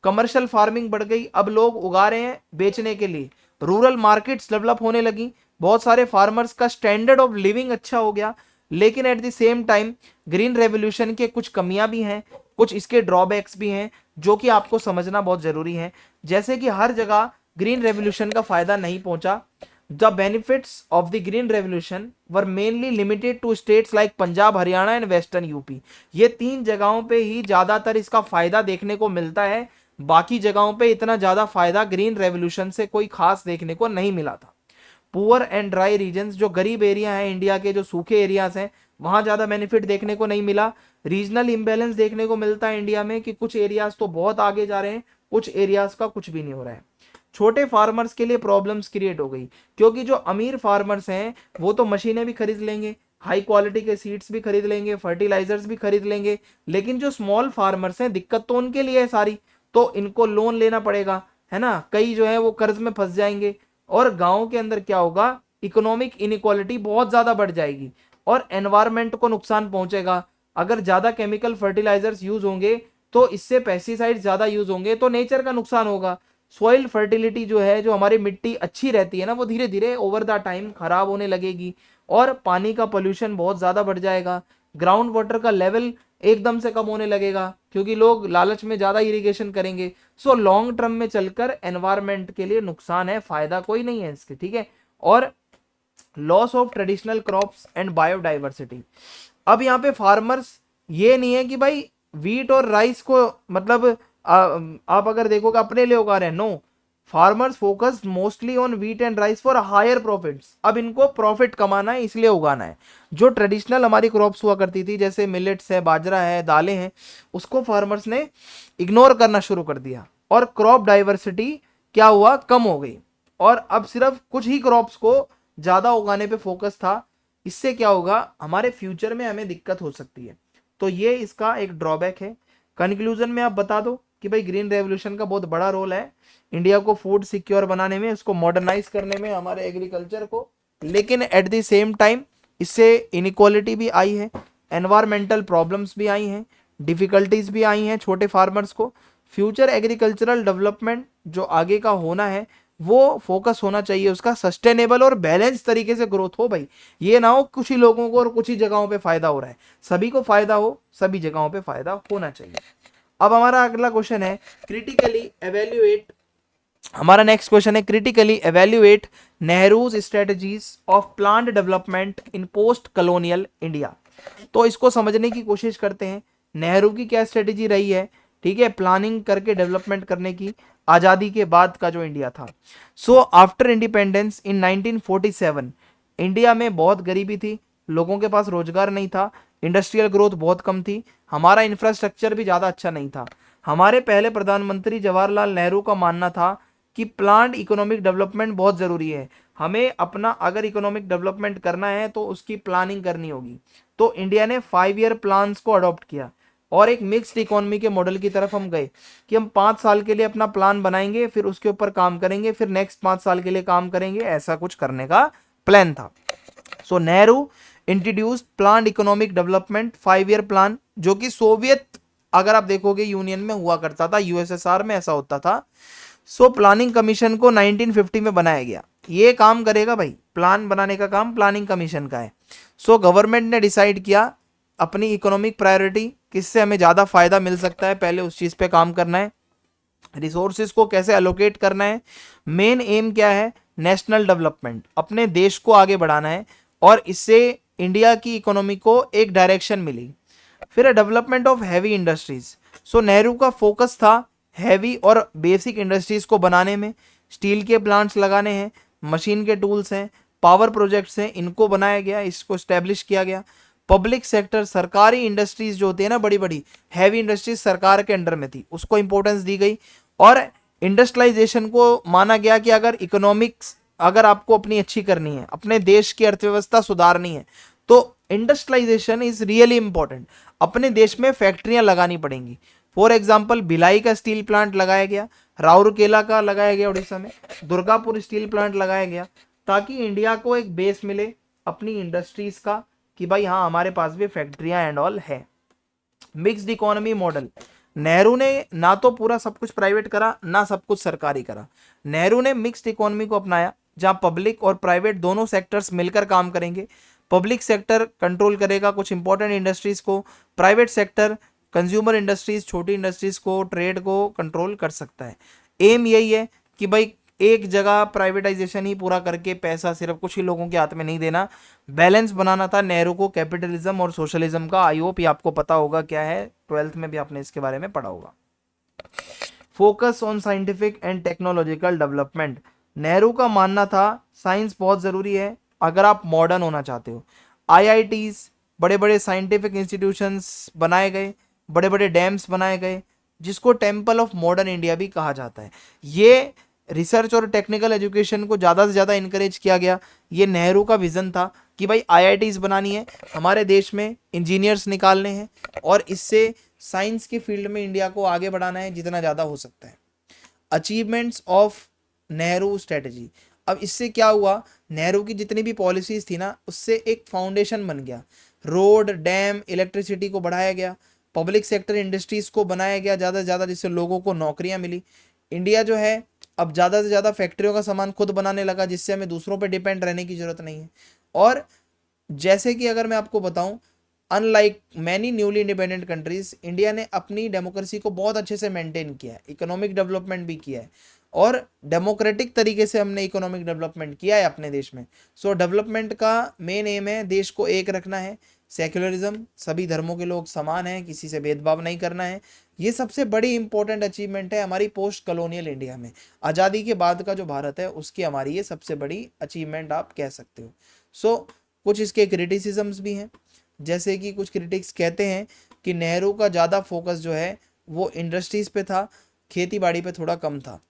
कमर्शियल फार्मिंग बढ़ गई, अब लोग उगा रहे हैं बेचने के लिए, रूरल मार्केट्स डेवलप होने लगी, बहुत सारे फार्मर्स का स्टैंडर्ड ऑफ लिविंग अच्छा हो गया। लेकिन at the same time green revolution के कुछ कमियां भी हैं, कुछ इसके ड्रॉबैक्स भी हैं, जो कि आपको समझना बहुत जरूरी है। जैसे कि हर जगह ग्रीन रेवोल्यूशन का फायदा नहीं पहुंचा। The benefits of the green revolution were mainly limited to states like Punjab, Haryana and western UP, ये तीन जगहों पे ही ज्यादातर इसका फायदा देखने को मिलता है, बाकी जगहों पे इतना ज्यादा फायदा ग्रीन रेवोल्यूशन से कोई खास देखने को नहीं मिला था। पुअर एंड ड्राई रीजन्स, जो गरीब एरिया है इंडिया के, जो सूखे एरियाज हैं, वहां ज्यादा बेनिफिट देखने को नहीं मिला। रीजनल इंबैलेंस देखने को मिलता है इंडिया में कि कुछ एरियाज तो बहुत आगे जा रहे हैं, कुछ एरियाज का कुछ भी नहीं हो रहा है। छोटे फार्मर्स के लिए प्रॉब्लम्स क्रिएट हो गई, क्योंकि जो अमीर फार्मर्स हैं वो तो मशीनें भी खरीद लेंगे, हाई क्वालिटी के सीड्स भी खरीद लेंगे, फर्टिलाइजर्स भी खरीद लेंगे, लेकिन जो स्मॉल फार्मर्स हैं दिक्कत तो उनके लिए है सारी, तो इनको लोन लेना पड़ेगा, है ना, कई जो है वो कर्ज में फंस जाएंगे, और गांव के अंदर क्या होगा, इकोनॉमिक इनइक्वालिटी बहुत ज्यादा बढ़ जाएगी और एनवायरमेंट को नुकसान पहुंचेगा। अगर ज्यादा केमिकल फर्टिलाइजर्स यूज होंगे तो इससे पेस्टिसाइड ज्यादा यूज होंगे तो नेचर का नुकसान होगा। सॉइल फर्टिलिटी जो है, जो हमारी मिट्टी अच्छी रहती है ना, वो धीरे धीरे ओवर द टाइम खराब होने लगेगी, और पानी का पोल्यूशन बहुत ज्यादा बढ़ जाएगा, ग्राउंड वाटर का लेवल एकदम से कम होने लगेगा, क्योंकि लोग लालच में ज्यादा इरिगेशन करेंगे। सो लॉन्ग टर्म में चलकर एनवायरमेंट के लिए नुकसान है, फायदा कोई नहीं है इसके, ठीक है। और loss of traditional crops and biodiversity, अब यहाँ पे फार्मर्स ये नहीं है कि भाई वीट और राइस को मतलब आप अगर देखोगे अपने लिए उगा रहे हैं, no, farmers focused mostly on wheat and rice for higher profits, अब इनको प्रॉफिट कमाना है इसलिए उगाना है। जो ट्रेडिशनल हमारी क्रॉप्स हुआ करती थी जैसे मिलेट्स है, बाजरा है, दालें हैं, उसको फार्मर्स ने इग्नोर करना शुरू कर दिया, और क्रॉप डाइवर्सिटी क्या हुआ, कम हो गई, और अब सिर्फ कुछ ही क्रॉप्स को ज्यादा उगाने पे फोकस था। इससे क्या होगा, हमारे फ्यूचर में हमें दिक्कत हो सकती है, तो ये इसका एक ड्रॉबैक है। कंक्लूजन में आप बता दो कि भाई ग्रीन रेवोल्यूशन का बहुत बड़ा रोल है इंडिया को फूड सिक्योर बनाने में, उसको मॉडर्नाइज करने में, हमारे एग्रीकल्चर को, लेकिन एट द सेम टाइम इससे इनइक्वालिटी भी आई है, एनवायरमेंटल प्रॉब्लम्स भी आई हैं, डिफिकल्टीज भी आई हैं छोटे फार्मर्स को। फ्यूचर एग्रीकल्चरल डेवलपमेंट जो आगे का होना है वो फोकस होना चाहिए उसका सस्टेनेबल और बैलेंस तरीके से ग्रोथ हो भाई, ये ना हो कुछ ही लोगों को और कुछ ही जगहों पे फायदा हो रहा है, सभी को फायदा हो, सभी जगहों पे फायदा होना चाहिए। अब हमारा अगला क्वेश्चन है क्रिटिकली एवेल्युएट, हमारा नेक्स्ट क्वेश्चन है critically evaluate Nehru's strategies of plant development in post colonial India. तो इसको समझने की कोशिश करते हैं, नेहरू की क्या स्ट्रेटेजी रही है, ठीक है, प्लानिंग करके डेवलपमेंट करने की, आजादी के बाद का जो इंडिया था। So after independence in 1947 India में बहुत गरीबी थी, लोगों के पास रोजगार नहीं था, इंडस्ट्रियल ग्रोथ बहुत कम थी, हमारा इंफ्रास्ट्रक्चर भी ज़्यादा अच्छा नहीं था। हमारे पहले प्रधानमंत्री जवाहरलाल नेहरू का मानना था कि प्लान्ड इकोनॉमिक डेवलपमेंट बहुत ज़रूरी है, हमें अपना अगर इकोनॉमिक डेवलपमेंट करना है तो उसकी प्लानिंग करनी होगी। तो इंडिया ने 5 ईयर प्लान्स को अडॉप्ट किया और एक मिक्स्ड इकोनॉमी के मॉडल की तरफ हम गए कि हम 5 साल के लिए अपना प्लान बनाएंगे, फिर उसके ऊपर काम करेंगे, फिर नेक्स्ट 5 साल के लिए काम करेंगे, ऐसा कुछ करने का प्लान था। So Nehru introduced planned economic development 5 year plan, जो कि सोवियत अगर आप देखोगे यूनियन में हुआ करता था, यूएसएसआर में ऐसा होता था। सो प्लानिंग कमीशन को 1950 में बनाया गया। ये काम करेगा भाई, प्लान बनाने का काम प्लानिंग कमीशन का है। सो गवर्नमेंट ने डिसाइड किया अपनी इकोनॉमिक प्रायोरिटी, किससे हमें ज़्यादा फायदा मिल सकता है, पहले उस चीज़ पे काम करना है। रिसोर्सेज को कैसे एलोकेट करना है, मेन एम क्या है, नेशनल डेवलपमेंट, अपने देश को आगे बढ़ाना है, और इससे इंडिया की इकोनॉमी को एक डायरेक्शन मिली। फिर डेवलपमेंट ऑफ हैवी इंडस्ट्रीज। सो नेहरू का फोकस था हैवी और बेसिक इंडस्ट्रीज को बनाने में। स्टील के प्लांट्स लगाने हैं, मशीन के टूल्स हैं, पावर प्रोजेक्ट्स हैं, इनको बनाया गया, इसको स्टैब्लिश किया गया। पब्लिक सेक्टर, सरकारी इंडस्ट्रीज जो होती है ना, बड़ी बड़ी हैवी इंडस्ट्रीज सरकार के अंडर में थी, उसको इंपॉर्टेंस दी गई। और इंडस्ट्रियलाइजेशन को माना गया कि अगर इकोनॉमिक्स, अगर आपको अपनी अच्छी करनी है, अपने देश की अर्थव्यवस्था सुधारनी है, तो इंडस्ट्रियलाइजेशन इज रियली इंपॉर्टेंट। अपने देश में फैक्ट्रियां लगानी पड़ेंगी। फॉर एग्जाम्पल भिलाई का स्टील प्लांट लगाया गया, राउरकेला का लगाया गया उड़ीसा में, दुर्गापुर स्टील प्लांट लगाया गया, ताकि इंडिया को एक बेस मिले अपनी इंडस्ट्रीज का, कि भाई हाँ हमारे पास भी फैक्ट्रियां एंड ऑल है। मिक्स्ड इकोनॉमी मॉडल, नेहरू ने ना तो पूरा सब कुछ प्राइवेट करा, ना सब कुछ सरकारी करा। नेहरू ने मिक्स्ड इकोनॉमी को अपनाया, जहां पब्लिक और प्राइवेट दोनों सेक्टर्स मिलकर काम करेंगे। पब्लिक सेक्टर कंट्रोल करेगा कुछ इंपॉर्टेंट इंडस्ट्रीज को, प्राइवेट सेक्टर कंज्यूमर इंडस्ट्रीज, छोटी इंडस्ट्रीज को, ट्रेड को कंट्रोल कर सकता है। एम यही है कि भाई एक जगह प्राइवेटाइजेशन ही पूरा करके पैसा सिर्फ कुछ ही लोगों के हाथ में नहीं देना, बैलेंस बनाना था नेहरू को कैपिटलिज्म और सोशलिज्म का। आई होप ये आपको पता होगा क्या है, 12th में भी आपने इसके बारे में पढ़ा होगा। Focus on scientific and technological development, Nehru का मानना था साइंस बहुत ज़रूरी है अगर आप मॉडर्न होना चाहते हो। आईआईटीज, बड़े बड़े साइंटिफिक इंस्टीट्यूशंस बनाए गए, बड़े बड़े डैम्स बनाए गए, जिसको टेम्पल ऑफ मॉडर्न इंडिया भी कहा जाता है। ये रिसर्च और टेक्निकल एजुकेशन को ज़्यादा से ज़्यादा इनकरेज किया गया। ये नेहरू का विज़न था कि भाई आईआईटीज बनानी है, हमारे देश में इंजीनियर्स निकालने हैं, और इससे साइंस के फील्ड में इंडिया को आगे बढ़ाना है जितना ज़्यादा हो सकता है। अचीवमेंट्स ऑफ नेहरू स्ट्रेटजी, अब इससे क्या हुआ, नेहरू की जितनी भी पॉलिसीज थी ना, उससे एक फाउंडेशन बन गया। रोड, डैम, इलेक्ट्रिसिटी को बढ़ाया गया, पब्लिक सेक्टर इंडस्ट्रीज को बनाया गया ज़्यादा से ज़्यादा, जिससे लोगों को नौकरियां मिली। इंडिया जो है अब ज़्यादा से ज़्यादा फैक्ट्रियों का सामान खुद बनाने लगा, जिससे हमें दूसरों पर डिपेंड रहने की ज़रूरत नहीं है। और जैसे कि अगर मैं आपको बताऊं, unlike many newly independent countries, India ने अपनी डेमोक्रेसी को बहुत अच्छे से मेंटेन किया है, इकोनॉमिक डेवलपमेंट भी किया है, और डेमोक्रेटिक तरीके से हमने इकोनॉमिक डेवलपमेंट किया है अपने देश में। सो डेवलपमेंट का मेन एम है देश को एक रखना है, सेक्युलरिज्म, सभी धर्मों के लोग समान हैं, किसी से भेदभाव नहीं करना है। ये सबसे बड़ी इंपॉर्टेंट अचीवमेंट है हमारी पोस्ट कॉलोनियल इंडिया में। आज़ादी के बाद का जो भारत है उसकी हमारी ये सबसे बड़ी अचीवमेंट आप कह सकते हो। सो कुछ इसके क्रिटिसिजम्स भी हैं, जैसे कि कुछ क्रिटिक्स कहते हैं कि नेहरू का ज़्यादा फोकस जो है वो इंडस्ट्रीज़ पे था, खेती बाड़ी पे थोड़ा कम था,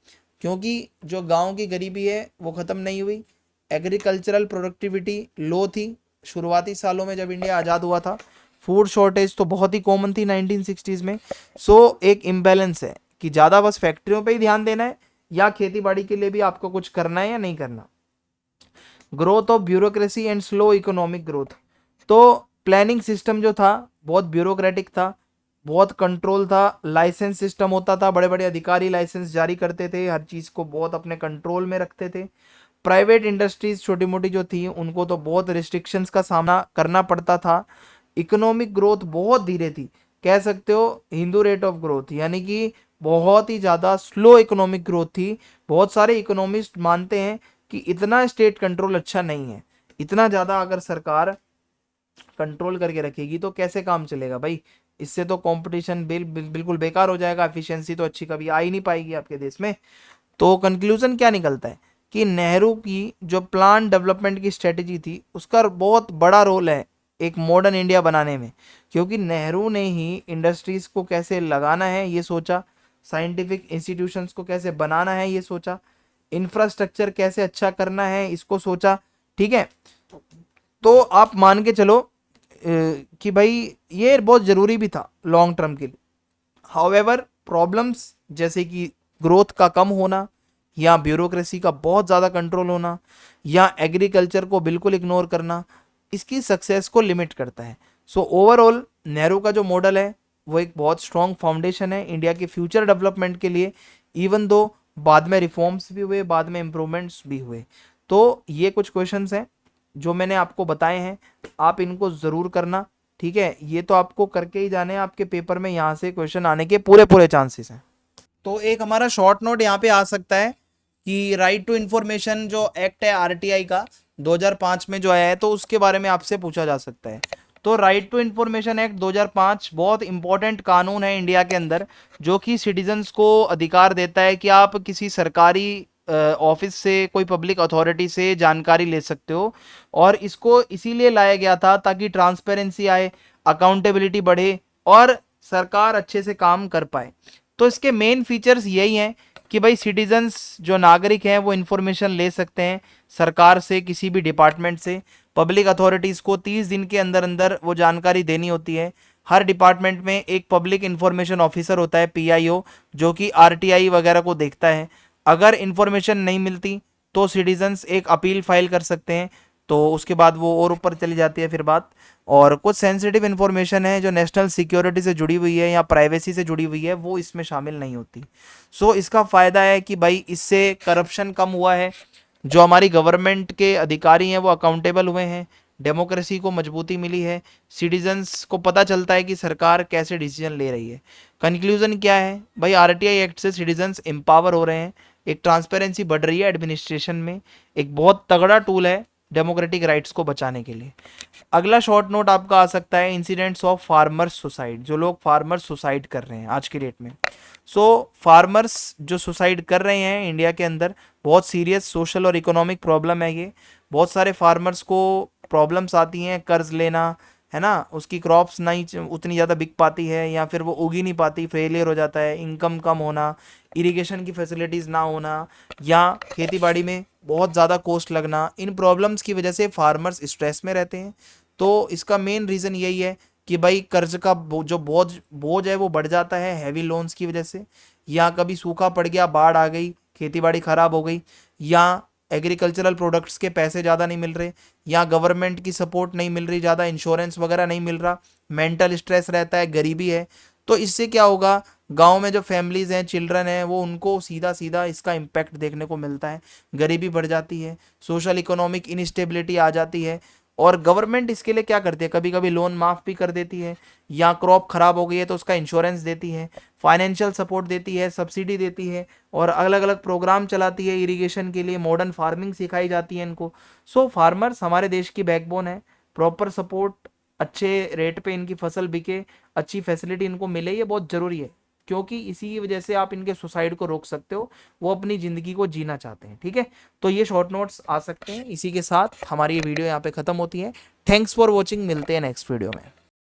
क्योंकि जो गांव की गरीबी है वो ख़त्म नहीं हुई। एग्रीकल्चरल प्रोडक्टिविटी लो थी शुरुआती सालों में जब इंडिया आज़ाद हुआ था। फूड शॉर्टेज तो बहुत ही कॉमन थी 1960s में। सो एक इम्बैलेंस है कि ज़्यादा बस फैक्ट्रियों पे ही ध्यान देना है, या खेती बाड़ी के लिए भी आपको कुछ करना है या नहीं करना। Growth of bureaucracy and slow economic growth, तो प्लानिंग सिस्टम जो था बहुत ब्यूरोक्रेटिक था, बहुत कंट्रोल था, लाइसेंस सिस्टम होता था, बड़े बड़े अधिकारी लाइसेंस जारी करते थे, हर चीज़ को बहुत अपने कंट्रोल में रखते थे। प्राइवेट इंडस्ट्रीज छोटी मोटी जो थी उनको तो बहुत रिस्ट्रिक्शंस का सामना करना पड़ता था। इकोनॉमिक ग्रोथ बहुत धीरे थी, कह सकते हो हिंदू रेट ऑफ ग्रोथ, यानी कि बहुत ही ज़्यादा स्लो इकोनॉमिक ग्रोथ थी। बहुत सारे इकोनॉमिस्ट मानते हैं कि इतना स्टेट कंट्रोल अच्छा नहीं है, इतना ज़्यादा अगर सरकार कंट्रोल करके रखेगी तो कैसे काम चलेगा भाई, इससे तो कंपटीशन बिल्कुल बेकार हो जाएगा, एफिशिएंसी तो अच्छी कभी आ ही नहीं पाएगी आपके देश में। तो कंक्लूजन क्या निकलता है कि नेहरू की जो प्लान डेवलपमेंट की स्ट्रेटजी थी उसका बहुत बड़ा रोल है एक मॉडर्न इंडिया बनाने में, क्योंकि नेहरू ने ही इंडस्ट्रीज को कैसे लगाना है ये सोचा, साइंटिफिक इंस्टीट्यूशंस को कैसे बनाना है ये सोचा, इंफ्रास्ट्रक्चर कैसे अच्छा करना है इसको सोचा। ठीक है, तो आप मान के चलो कि भाई ये बहुत ज़रूरी भी था लॉन्ग टर्म के लिए। हाउएवर प्रॉब्लम्स जैसे कि ग्रोथ का कम होना, या ब्यूरोक्रेसी का बहुत ज़्यादा कंट्रोल होना, या एग्रीकल्चर को बिल्कुल इग्नोर करना, इसकी सक्सेस को लिमिट करता है। सो ओवरऑल नेहरू का जो मॉडल है वो एक बहुत स्ट्रॉन्ग फाउंडेशन है इंडिया के फ्यूचर डेवलपमेंट के लिए, इवन दो बाद में रिफॉर्म्स भी हुए, बाद में इम्प्रूवमेंट्स भी हुए। तो ये कुछ क्वेश्चंस हैं जो मैंने आपको बताए हैं, आप इनको ज़रूर करना, ठीक है। ये तो आपको करके ही जाने हैं, आपके पेपर में यहाँ से क्वेश्चन आने के पूरे पूरे चांसेस हैं। तो एक हमारा शॉर्ट नोट यहाँ पे आ सकता है कि राइट टू इन्फॉर्मेशन जो एक्ट है आरटीआई का 2005 में जो आया है, तो उसके बारे में आपसे पूछा जा सकता है। तो राइट टू इन्फॉर्मेशन एक्ट 2005 बहुत इंपॉर्टेंट कानून है इंडिया के अंदर, जो कि सिटीजन्स को अधिकार देता है कि आप किसी सरकारी ऑफिस से, कोई पब्लिक अथॉरिटी से जानकारी ले सकते हो। और इसको इसीलिए लाया गया था ताकि ट्रांसपेरेंसी आए, अकाउंटेबिलिटी बढ़े और सरकार अच्छे से काम कर पाए। तो इसके मेन फीचर्स यही हैं कि भाई सिटीजन्स जो नागरिक हैं वो इन्फॉर्मेशन ले सकते हैं सरकार से, किसी भी डिपार्टमेंट से। पब्लिक अथॉरिटीज़ को 30 दिन के अंदर अंदर वो जानकारी देनी होती है। हर डिपार्टमेंट में एक पब्लिक इन्फॉर्मेशन ऑफिसर होता है, पीआईओ, जो कि आरटीआई वगैरह को देखता है। अगर इन्फॉर्मेशन नहीं मिलती तो सिटीजन्स एक अपील फाइल कर सकते हैं, तो उसके बाद वो और ऊपर चली जाती है फिर बात। और कुछ सेंसिटिव इन्फॉर्मेशन है जो नेशनल सिक्योरिटी से जुड़ी हुई है या प्राइवेसी से जुड़ी हुई है, वो इसमें शामिल नहीं होती। सो इसका फ़ायदा है कि भाई इससे करप्शन कम हुआ है, जो हमारी गवर्नमेंट के अधिकारी हैं वो अकाउंटेबल हुए हैं, डेमोक्रेसी को मजबूती मिली है, सिटीजन्स को पता चलता है कि सरकार कैसे डिसीजन ले रही है। कंक्लूजन क्या है भाई, आरटीआई एक्ट से सिटीजन्स एम्पावर हो रहे हैं, एक ट्रांसपेरेंसी बढ़ रही है एडमिनिस्ट्रेशन में, एक बहुत तगड़ा टूल है डेमोक्रेटिक राइट्स को बचाने के लिए। अगला शॉर्ट नोट आपका आ सकता है इंसिडेंट्स ऑफ फार्मर्स सुसाइड, जो लोग फार्मर्स सुसाइड कर रहे हैं आज की डेट में। सो फार्मर्स जो सुसाइड कर रहे हैं इंडिया के अंदर, बहुत सीरियस सोशल और इकोनॉमिक प्रॉब्लम है ये। बहुत सारे फार्मर्स को प्रॉब्लम्स आती हैं, कर्ज लेना, है ना, उसकी क्रॉप्स नहीं उतनी ज़्यादा बिक पाती है या फिर वो उगी नहीं पाती, फेलियर हो जाता है, इनकम कम होना, इरिगेशन की फैसिलिटीज़ ना होना, या खेती बाड़ी में बहुत ज़्यादा कॉस्ट लगना, इन प्रॉब्लम्स की वजह से फार्मर्स स्ट्रेस में रहते हैं। तो इसका मेन रीज़न यही है कि भाई कर्ज का जो बोझ है वो बढ़ जाता है हैवी लोन्स की वजह से, या कभी सूखा पड़ गया, बाढ़ आ गई, खेती बाड़ी ख़राब हो गई, या एग्रीकल्चरल प्रोडक्ट्स के पैसे ज़्यादा नहीं मिल रहे, या गवर्नमेंट की सपोर्ट नहीं मिल रही ज़्यादा, इंश्योरेंस वगैरह नहीं मिल रहा, मेंटल स्ट्रेस रहता है, गरीबी है। तो इससे क्या होगा, गांव में जो फैमिलीज़ हैं, चिल्ड्रन हैं, वो उनको सीधा सीधा इसका इम्पैक्ट देखने को मिलता है, गरीबी बढ़ जाती है, सोशल इकोनॉमिक इनस्टेबिलिटी आ जाती है। और गवर्नमेंट इसके लिए क्या करती है, कभी कभी लोन माफ़ भी कर देती है, या क्रॉप खराब हो गई है तो उसका इंश्योरेंस देती है, फाइनेंशियल सपोर्ट देती है, सब्सिडी देती है, और अलग अलग प्रोग्राम चलाती है इरिगेशन के लिए, मॉडर्न फार्मिंग सिखाई जाती है इनको। सो फार्मर्स हमारे देश की बैकबोन है, प्रॉपर सपोर्ट, अच्छे रेट पे इनकी फसल बिके, अच्छी फैसिलिटी इनको मिले, ये बहुत ज़रूरी है, क्योंकि इसी की वजह से आप इनके सुसाइड को रोक सकते हो, वो अपनी ज़िंदगी को जीना चाहते हैं, ठीक है। तो ये शॉर्ट नोट्स आ सकते हैं। इसी के साथ हमारी ये वीडियो यहाँ पे ख़त्म होती है। थैंक्स फॉर वॉचिंग, मिलते हैं नेक्स्ट वीडियो में।